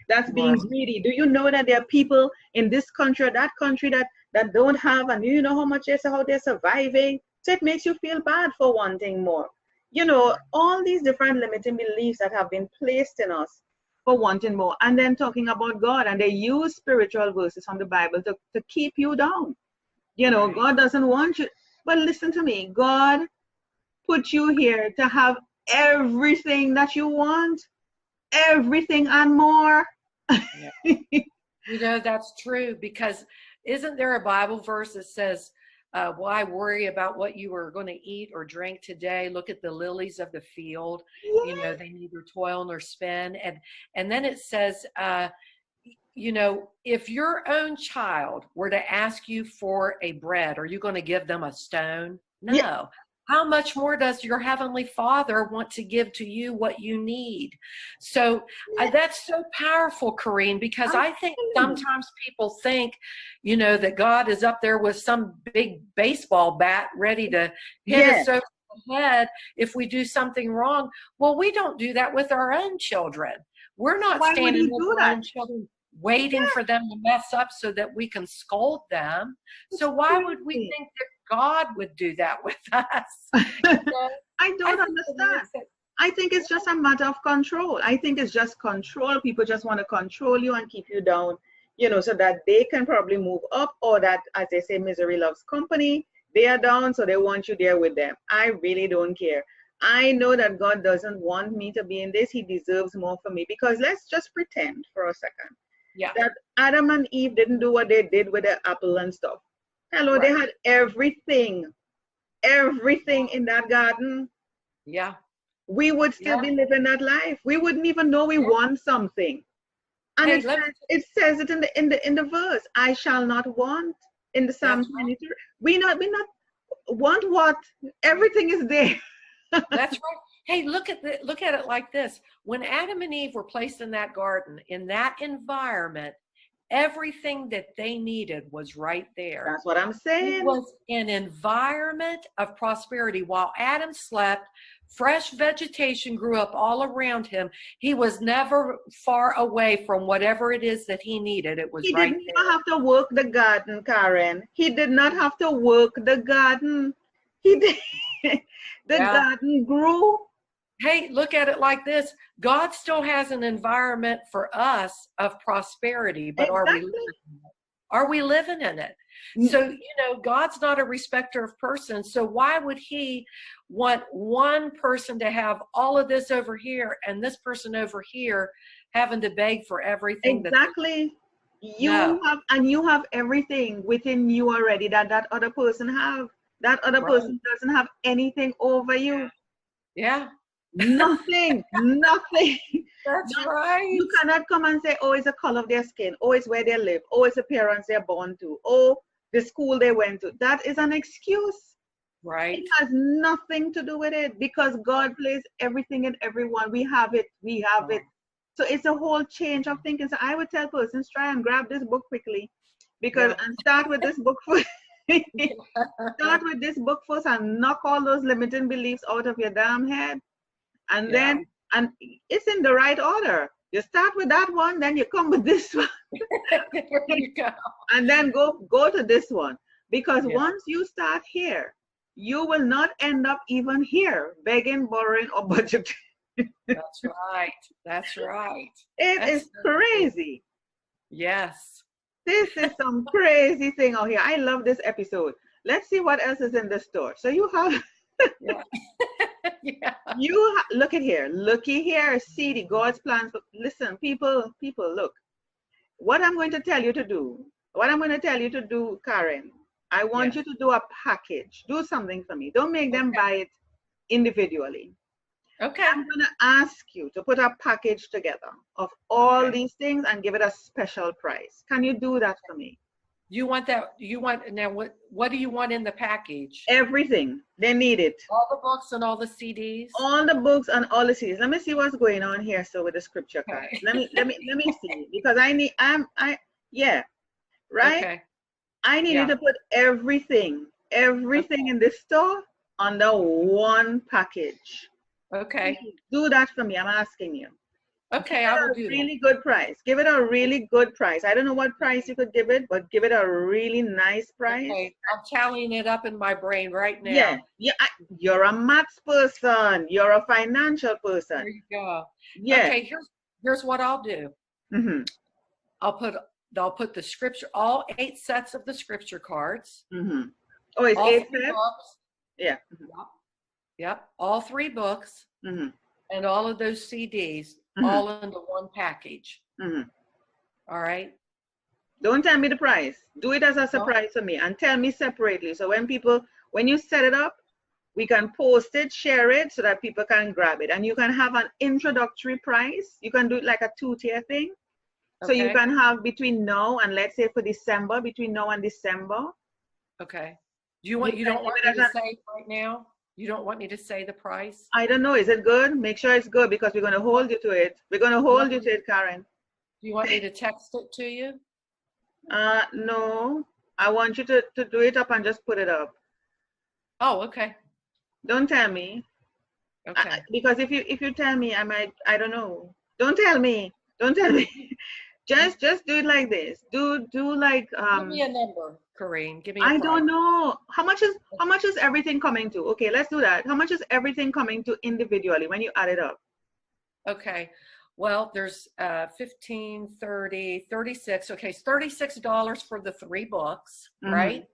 That's being Right. greedy. Do you know that there are people in this country or that country that don't have, and you know how much how they're surviving? So it makes you feel bad for wanting more. You know, all these different limiting beliefs that have been placed in us for wanting more. And then talking about God, and they use spiritual verses from the Bible to keep you down. You know, Right. God doesn't want you. But listen to me, God put you here to have everything that you want, everything and more. Yeah. You know, that's true, because isn't there a Bible verse that says, why worry about what you are going to eat or drink today? Look at the lilies of the field. You know, Yes, they neither toil nor spin. And then it says, you know, if your own child were to ask you for a bread, are you going to give them a stone? yes, No. How much more does your heavenly Father want to give to you what you need? So yes, that's so powerful, Corrine, because I'm I think telling you. sometimes people think, you know, that God is up there with some big baseball bat ready to hit us Yes. over the head if we do something wrong. Well, we don't do that with our own children. We're So not why would standing he do over our that? own children waiting Yes, for them to mess up so that we can scold them. it's So why would we crazy. think that God would do that with us? You know, I I don't think it understand. makes it, I think it's just a matter of control. I think it's just control. People just want to control you and keep you down, you know, so that they can probably move up, or that, as they say, misery loves company. They are down, so they want you there with them. I really don't care. I know that God doesn't want me to be in this. He deserves more for me, because let's just pretend for a second yeah, that Adam and Eve didn't do what they did with the apple and stuff. Hello, they right. had everything in that garden. Yeah, We would still yeah, be living that life. We wouldn't even know we yeah. want something. And Hey, let me, it says it in the verse. I shall not want, in the Psalm that's 23. We not want what? Everything is there. That's right. Hey, look at it like this. When Adam and Eve were placed in that garden, in that environment, everything that they needed was right there. That's what I'm It saying. was an environment of prosperity. While Adam slept, fresh vegetation grew up all around him. He was never far away from whatever it is that he needed. It was He right didn't even there. have to work the garden, Karen. He did not have to work the garden. He did. The Yeah. garden grew. Hey, look at it like this. God still has an environment for us of prosperity, but are we living Exactly. in it? Are we living in it? So, you know, God's not a respecter of persons. So why would he want one person to have all of this over here and this person over here having to beg for everything that they Exactly. know? You have everything within you already that other person have. That other Right. person doesn't have anything over you. Yeah, Nothing. Nothing. that's Not, right. you cannot come and say, oh, it's the color of their skin. Oh, it's where they live. Oh, it's the parents they're born to. Oh, the school they went to. That is an excuse. It Right. has nothing to do with it, because God plays everything in everyone. We have it. We have it. Oh, So it's a whole change of thinking. So I would tell persons, try and grab this book quickly, because yeah. and start with this book first. Start with this book first and knock all those limiting beliefs out of your damn head. And Yeah. then, and it's in the right order. You start with that one, then you come with this one, There you go. and then go to this one. Because Yeah. once you start here, you will not end up even here begging, borrowing, or budgeting. That's right. That's right. It That's is so true. crazy. Yes. This is some crazy thing out here. I love this episode. Let's see what else is in the store. So you have Yeah. Yeah. look at here. Looky here. See the God's plans. Listen, people, look. What I'm going to tell you to do, what I'm going to tell you to do, Karen, I want Yeah. you to do a package. Do something for me. Don't make them Okay. buy it individually. Okay. I'm going to ask you to put a package together of all Okay. these things and give it a special price. Can you do that for me? You want that? You want now? What do you want in the package? Everything. They need it. All the books and all the CDs. All the books and all the series. Let me see what's going on here. So with the scripture card, Okay. let me see, because yeah, right. Okay. I needed Yeah. to put everything Okay. in this store under one package. Okay. Do that for me. I'm asking you. Give Okay. it I will a do that. really good price. Give it a really good price. I don't know what price you could give it, but give it a really nice price. Okay. I'm tallying it up in my brain right Yeah, now. yeah. You're a maths person. You're a financial person. There you go. Yeah. Okay. Here's what I'll do. Mm-hmm. I'll put the scripture, all 8 sets of the scripture cards, Mm-hmm. Oh, it's all 8 3 sets? books. Yeah. Yep. Yep. All 3 books Mm-hmm. and all of those CDs Mm-hmm. all into one package. Mm-hmm. All right. Don't tell me the price. Do it as a No? surprise for me and tell me separately. So when you set it up, we can post it, share it so that people can grab it. And you can have an introductory price. You can do it like a 2-tier thing. So you Okay. can have between now and, let's say, for December, between now and December. Okay. You You can don't give want it me as to a, say right now? You don't want me to say the price? I don't know, is it good? Make sure it's good, because we're going to hold you to it. We're going to You hold want you me to it, Karen. Do you want me to text it to you? No, I want you to do it up and just put it up. Oh, okay. Don't tell me. Okay. Because if you tell me, I don't know. Don't tell me. Don't tell me. just do it like this. Do like Give me a number, Corrine. Give me a I price. don't know. How much is everything coming to? Okay, let's do that. How much is everything coming to individually when you add it up? Okay. Well, there's 15, 30, 36. Okay, it's $36 for the 3 books, Mm-hmm. right?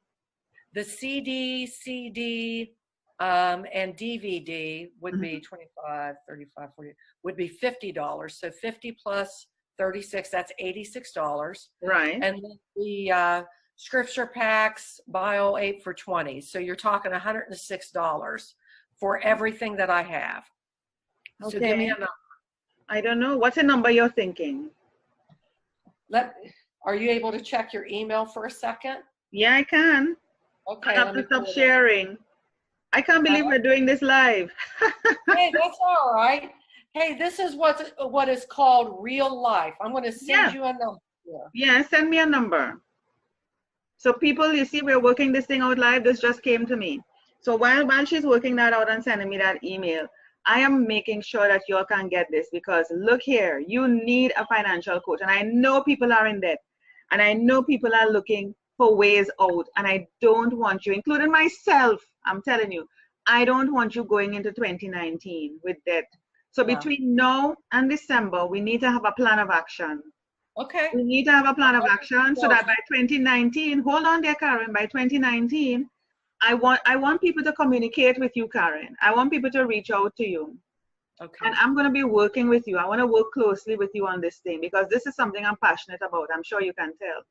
The CD, and DVD would be Mm-hmm. 25, 35, 40, would be $50. So 50 plus 36, that's $86. Right. And then the scripture packs, bio 8 for 20. So you're talking $106 for everything that I have. So give me Okay. a number. I don't know. What's the number you're thinking? Are you able to check your email for a second? Yeah, I can. I Okay, have let to me stop pull it up. sharing. I can't believe we're doing this live. Hey, that's all right. Hey, this is what is called real life. I'm going to send Yeah. you a number here. Yeah, send me a number. So people, you see, we're working this thing out live. This just came to me. So while she's working that out and sending me that email, I am making sure that you all can get this, because look here, you need a financial coach. And I know people are in debt, and I know people are looking for ways out. And I don't want you, including myself, I'm telling you, I don't want you going into 2019 with debt. So Yeah. between now and December, we need to have a plan of action. Okay. We need to have a plan of All right. action so that by 2019, hold on there, Karen, by 2019, I want people to communicate with you, Karen. I want people to reach out to you. Okay. And I'm going to be working with you. I want to work closely with you on this thing, because this is something I'm passionate about. I'm sure you can tell.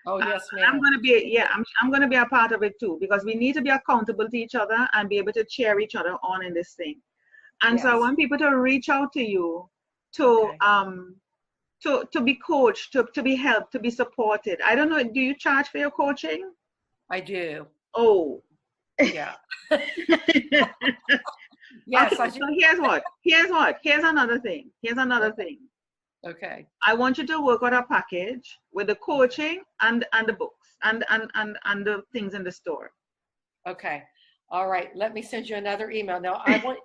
Oh, yes, And I'm ma'am. going to be, yeah, I'm going to be a part of it too, because we need to be accountable to each other and be able to cheer each other on in this thing. And so I Yes. want people to reach out to you to, Okay. to be coached, to be helped, to be supported. I don't know, do you charge for your coaching? I do. Oh. Yeah. Yes, Okay, I do. so here's another thing. Okay. I want you to work on a package with the coaching and the books and the things in the store. Okay. All right. Let me send you another email. Now, I want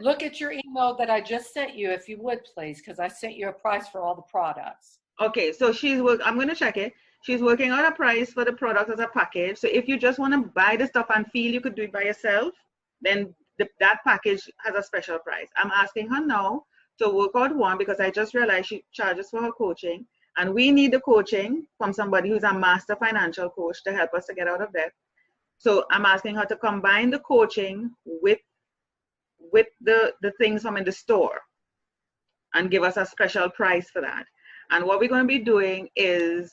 look at your email that I just sent you, if you would, please, because I sent you a price for all the products. Okay, so I'm going to check it. She's working on a price for the product as a package. So if you just want to buy the stuff and feel you could do it by yourself, then that package has a special price. I'm asking her now to work out one, because I just realized she charges for her coaching, and we need the coaching from somebody who's a master financial coach to help us to get out of debt. So I'm asking her to combine the coaching with the things from in the store and give us a special price for that. And what we're going to be doing is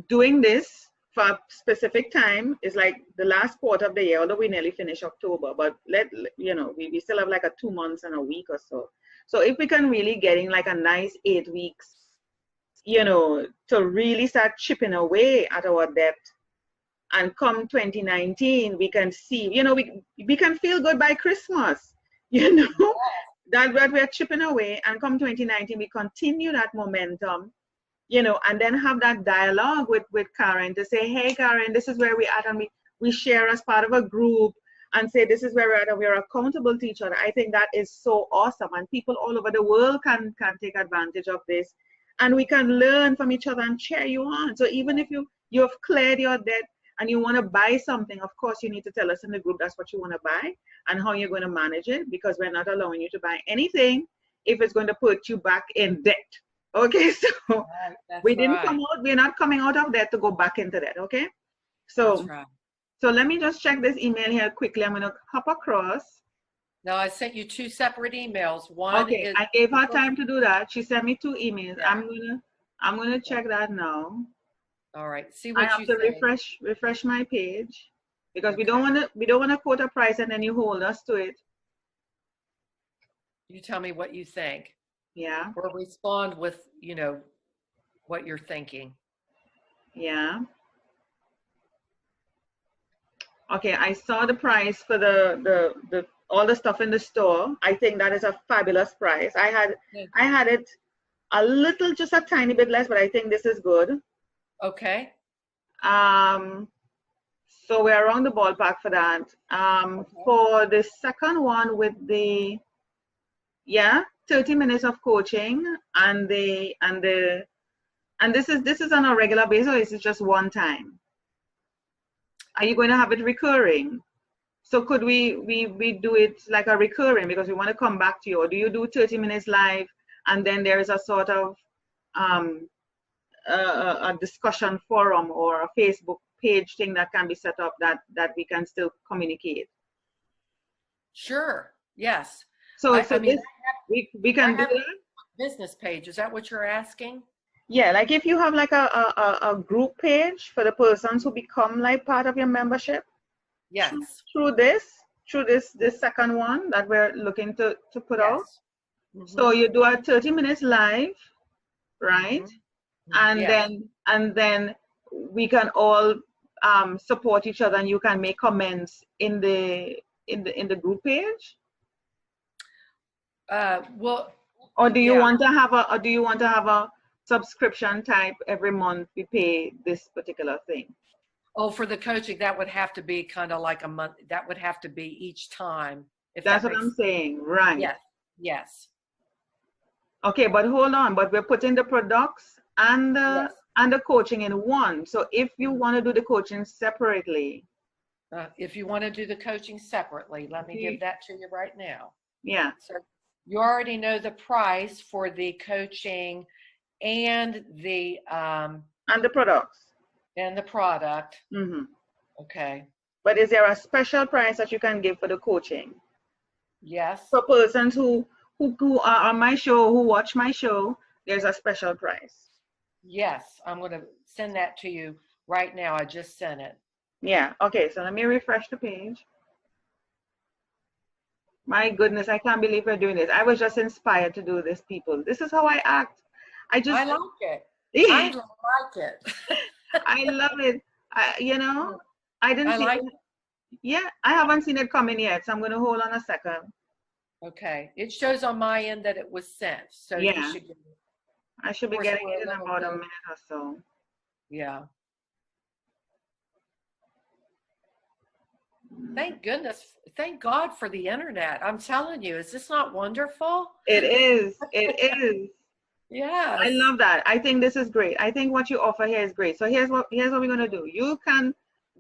doing this for a specific time. Is like the last quarter of the year, although we nearly finish October, but we still have like a 2 months and a week or so. So if we can really get in like a nice 8 weeks you know, to really start chipping away at our debt. And come 2019, we can see, you know, we can feel good by Christmas, you know, that we're chipping away. And come 2019, we continue that momentum, you know, and then have that dialogue with Karen to say, hey, Karen, this is where we're at. And we share as part of a group and say, this is where we're at, and we're accountable to each other. I think that is so awesome. And people all over the world can take advantage of this. And we can learn from each other and cheer you on. So even if you've cleared your debt, and you want to buy something, of course, you need to tell us in the group that's what you want to buy and how you're going to manage it, because we're not allowing you to buy anything if it's going to put you back in debt. Okay, so we didn't come out, we're not coming out of debt to go back into debt, okay? So, so let me just check this email here quickly. I'm going to hop across. No, I sent you 2 separate emails. One is I gave her time to do that. She sent me 2 emails. Yeah. I'm gonna check that now. All right. See what I have to refresh my page, because we don't want to quote a price and then you hold us to it. You tell me what you think. Yeah. Or respond with, you know, what you're thinking. Yeah. Okay, I saw the price for the all the stuff in the store. I think that is a fabulous price. I had it a little, just a tiny bit less, but I think this is good. Okay. So we're around the ballpark for that. Okay. For the second one with the 30 minutes of coaching and this is on a regular basis, or is it just one time? Are you going to have it recurring? So could we do it like a recurring, because we want to come back to you, or do you do 30 minutes live and then there is a sort of a discussion forum or a Facebook page thing that can be set up that we can still communicate? Sure. Yes. So we can do that. Business page. Is that what you're asking? Yeah, like if you have like a group page for the persons who become like part of your membership. Yes. Through this second one that we're looking to put out. Mm-hmm. So you do a 30 minutes live, right? Mm-hmm. And then we can all support each other, and you can make comments in the group page. Well, or do you want to have a subscription type every month we pay this particular thing? Oh, for the coaching, that would have to be kind of like a month. That would have to be each time. That's what I'm saying, right? Yes. Yes. Okay, but hold on. But we're putting the products and the coaching in one. So if you want to do the coaching separately. If you want to do the coaching separately, let me give that to you right now. Yeah. So you already know the price for the coaching and the products. And the product. Mm-hmm. Okay. But is there a special price that you can give for the coaching? Yes. For persons who are on my show, who watch my show, there's a special price. Yes, I'm going to send that to you right now. I just sent it. Yeah. Okay. So let me refresh the page. My goodness, I can't believe we're doing this. I was just inspired to do this, people. This is how I act. I like it. I like it. I love it. I didn't see it. Yeah, I haven't seen it coming yet, so I'm going to hold on a second. Okay. It shows on my end that it was sent. So yeah. You should get it. I should be getting it in about a minute or so. Yeah. Thank goodness. Thank God for the internet. I'm telling you, is this not wonderful? It is. It is. Yeah. I love that. I think this is great. I think what you offer here is great. So here's what we're going to do. You can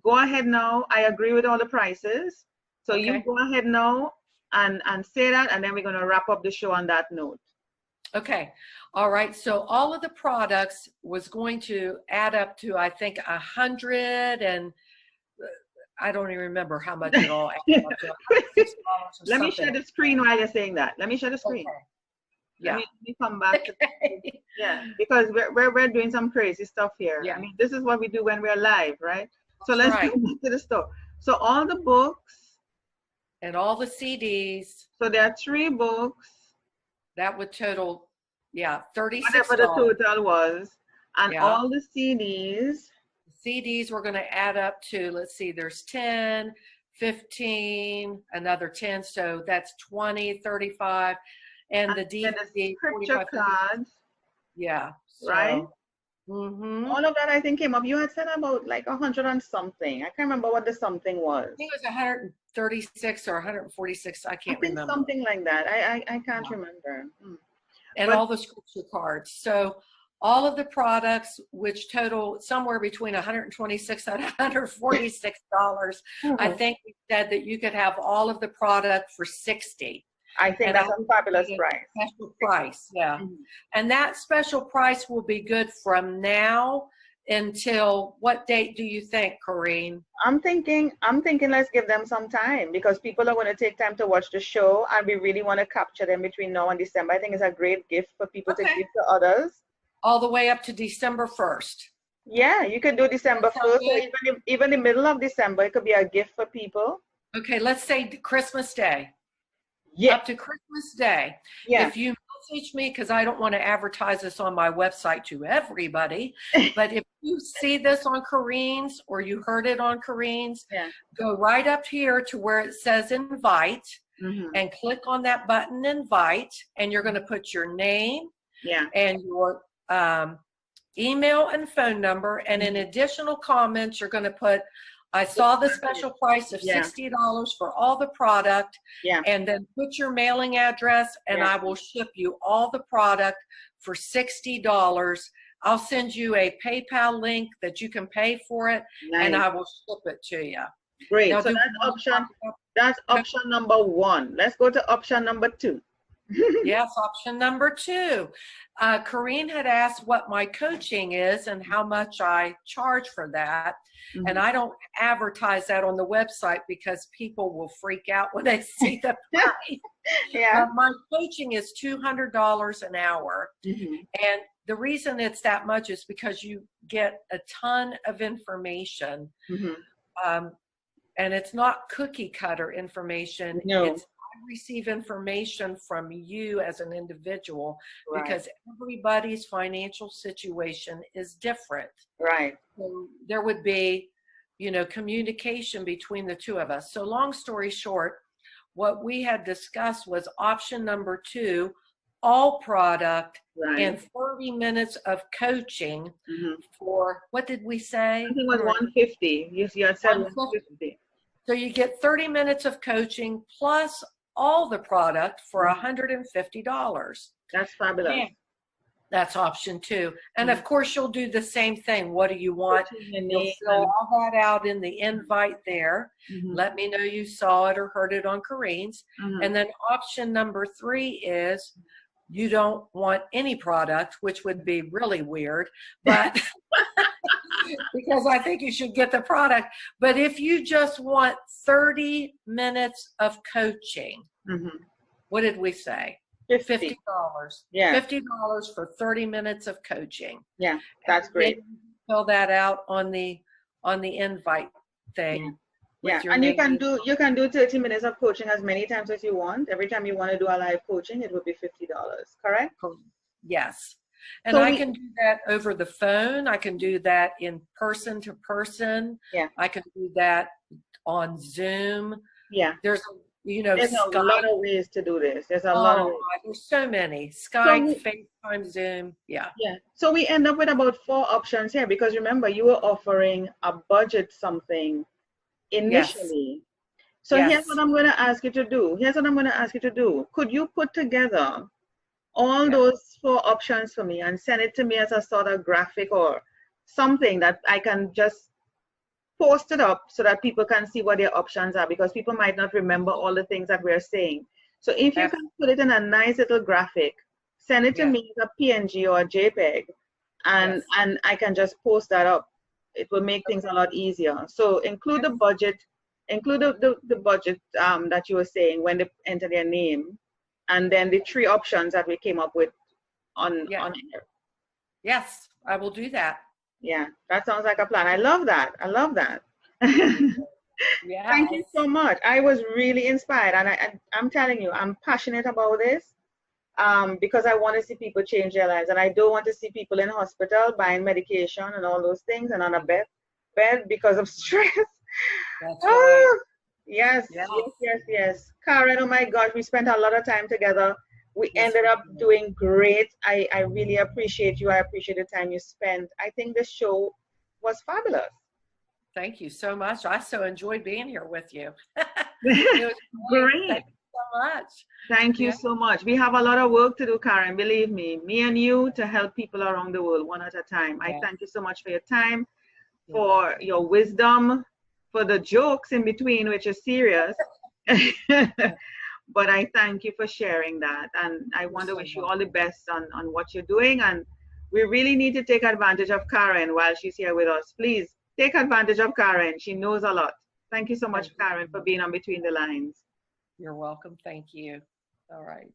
go ahead now. I agree with all the prices. So you go ahead now and say that, and then we're going to wrap up the show on that note. Okay. All right. So all of the products was going to add up to, I think, 100 and I don't even remember how much it all added up to. Let me share the screen while you're saying that. Let me share the screen. Okay. Yeah. Let me come back. Because we're doing some crazy stuff here. Yeah. I mean, this is what we do when we're live, right? So let's go back to the store. So all the books. And all the CDs. So there are 3 books. That would total Yeah, $36. whatever the total was, and Yeah. all the CDs. CDs we're going to add up to, let's see, there's 10, 15, another 10, so that's 20, 35, and the And the DVD, scripture 45, 50. cards, Yeah, right? so, mm-hmm. All of that I think came up. You had said about like 100 and something. I can't remember what the something was. I think it was 136 or 146, I can't I think remember. something like that. I can't remember. And But all the scripture cards. So all of the products, which total somewhere between $126 and $146, I think we said that you could have all of the product for $60. I think And that's a fabulous price. Special price, yeah. Mhm. And that special price will be good from now until what date do you think, Corrine? I'm thinking let's give them some time because people are going to take time to watch the show and we really want to capture them between now and December. I think it's a great gift for people to give to others. All the way up to December 1st. Yeah, you can do December 1st or even the middle of December. It could be a gift for people. Okay, let's say Christmas Day. Yeah. Up to Christmas Day. Yeah. If you message me, because I don't want to advertise this on my website to everybody, but if you see this on Corine's or you heard it on Corine's, go right up here to where it says invite and click on that button invite, and you're going to put your name and your email and phone number, and in additional comments you're going to put I saw the special price of $60 for all the product, and then put your mailing address, and I will ship you all the product for $60. I'll send you a PayPal link that you can pay for it, and I will ship it to you. Great. Now, so that's option number 1. Let's go to option number 2. Yes, option number 2. Corrine had asked what my coaching is and how much I charge for that. And I don't advertise that on the website because people will freak out when they see the price. My coaching is $200 an hour. And the reason it's that much is because you get a ton of information. And it's not cookie cutter information. It's I receive information from you as an individual because everybody's financial situation is different. So there would be, communication between the two of us. So long story short, what we had discussed was option number 2, all product and 30 minutes of coaching for, what did we say? I think it was 150. You had said 150. So you get 30 minutes of coaching plus all the product for $150. That's fabulous. That's option 2. And of course, you'll do the same thing. What do you want? You'll fill all that out in the invite there. Let me know you saw it or heard it on Corine's. And then option number 3 is you don't want any product, which would be really weird, but because I think you should get the product. But if you just want 30 minutes of coaching, what did we say? $50. $50 for 30 minutes of coaching. Yeah, that's great. Fill that out on the invite thing. And you can do 30 minutes of coaching as many times as you want. Every time you want to do a live coaching, it would be $50, correct? Yes. And so I can do that over the phone. I can do that in person to person. I can do that on Zoom. There's there's Skype. a lot of ways to do this. There's a lot of ways. There's so many. Skype, FaceTime, Zoom. So we end up with about 4 options here because remember you were offering a budget something initially. So here's what I'm going to ask you to do. Could you put together all those 4 options for me and send it to me as a sort of graphic or something that I can just post it up so that people can see what their options are, because people might not remember all the things that we're saying. So if you can put it in a nice little graphic, send it to me as a PNG or a JPEG, and I can just post that up. It will make things a lot easier. So include the budget, the budget that you were saying when they enter their name, and then the 3 options that we came up with on here. Yes, I will do that. Yeah, that sounds like a plan. I love that. Thank you so much. I was really inspired, and I'm telling you, I'm passionate about this. because I want to see people change their lives. And I don't want to see people in hospital buying medication and all those things and on a bed because of stress. That's right. Ah, yes, Yeah. yes. Karen, oh my gosh, we spent a lot of time together. We Yes, ended we up did. doing great. I really appreciate you. I appreciate the time you spent. I think the show was fabulous. Thank you so much. I so enjoyed being here with you. It was great. Great. Thank you so much. Thank you Yeah. so much. We have a lot of work to do, Karen. Believe me and you to help people around the world one at a time. I Yeah. thank you so much for your time, You're for welcome. your wisdom, for the jokes in between, which is serious. But I thank you for sharing that. And I You're want to so wish you all the welcome. best on what you're doing. And we really need to take advantage of Karen while she's here with us. Please take advantage of Karen. She knows a lot. Thank you so much, Thank you Karen, so for much. being on Between the Lines. You're welcome. Thank you. All right.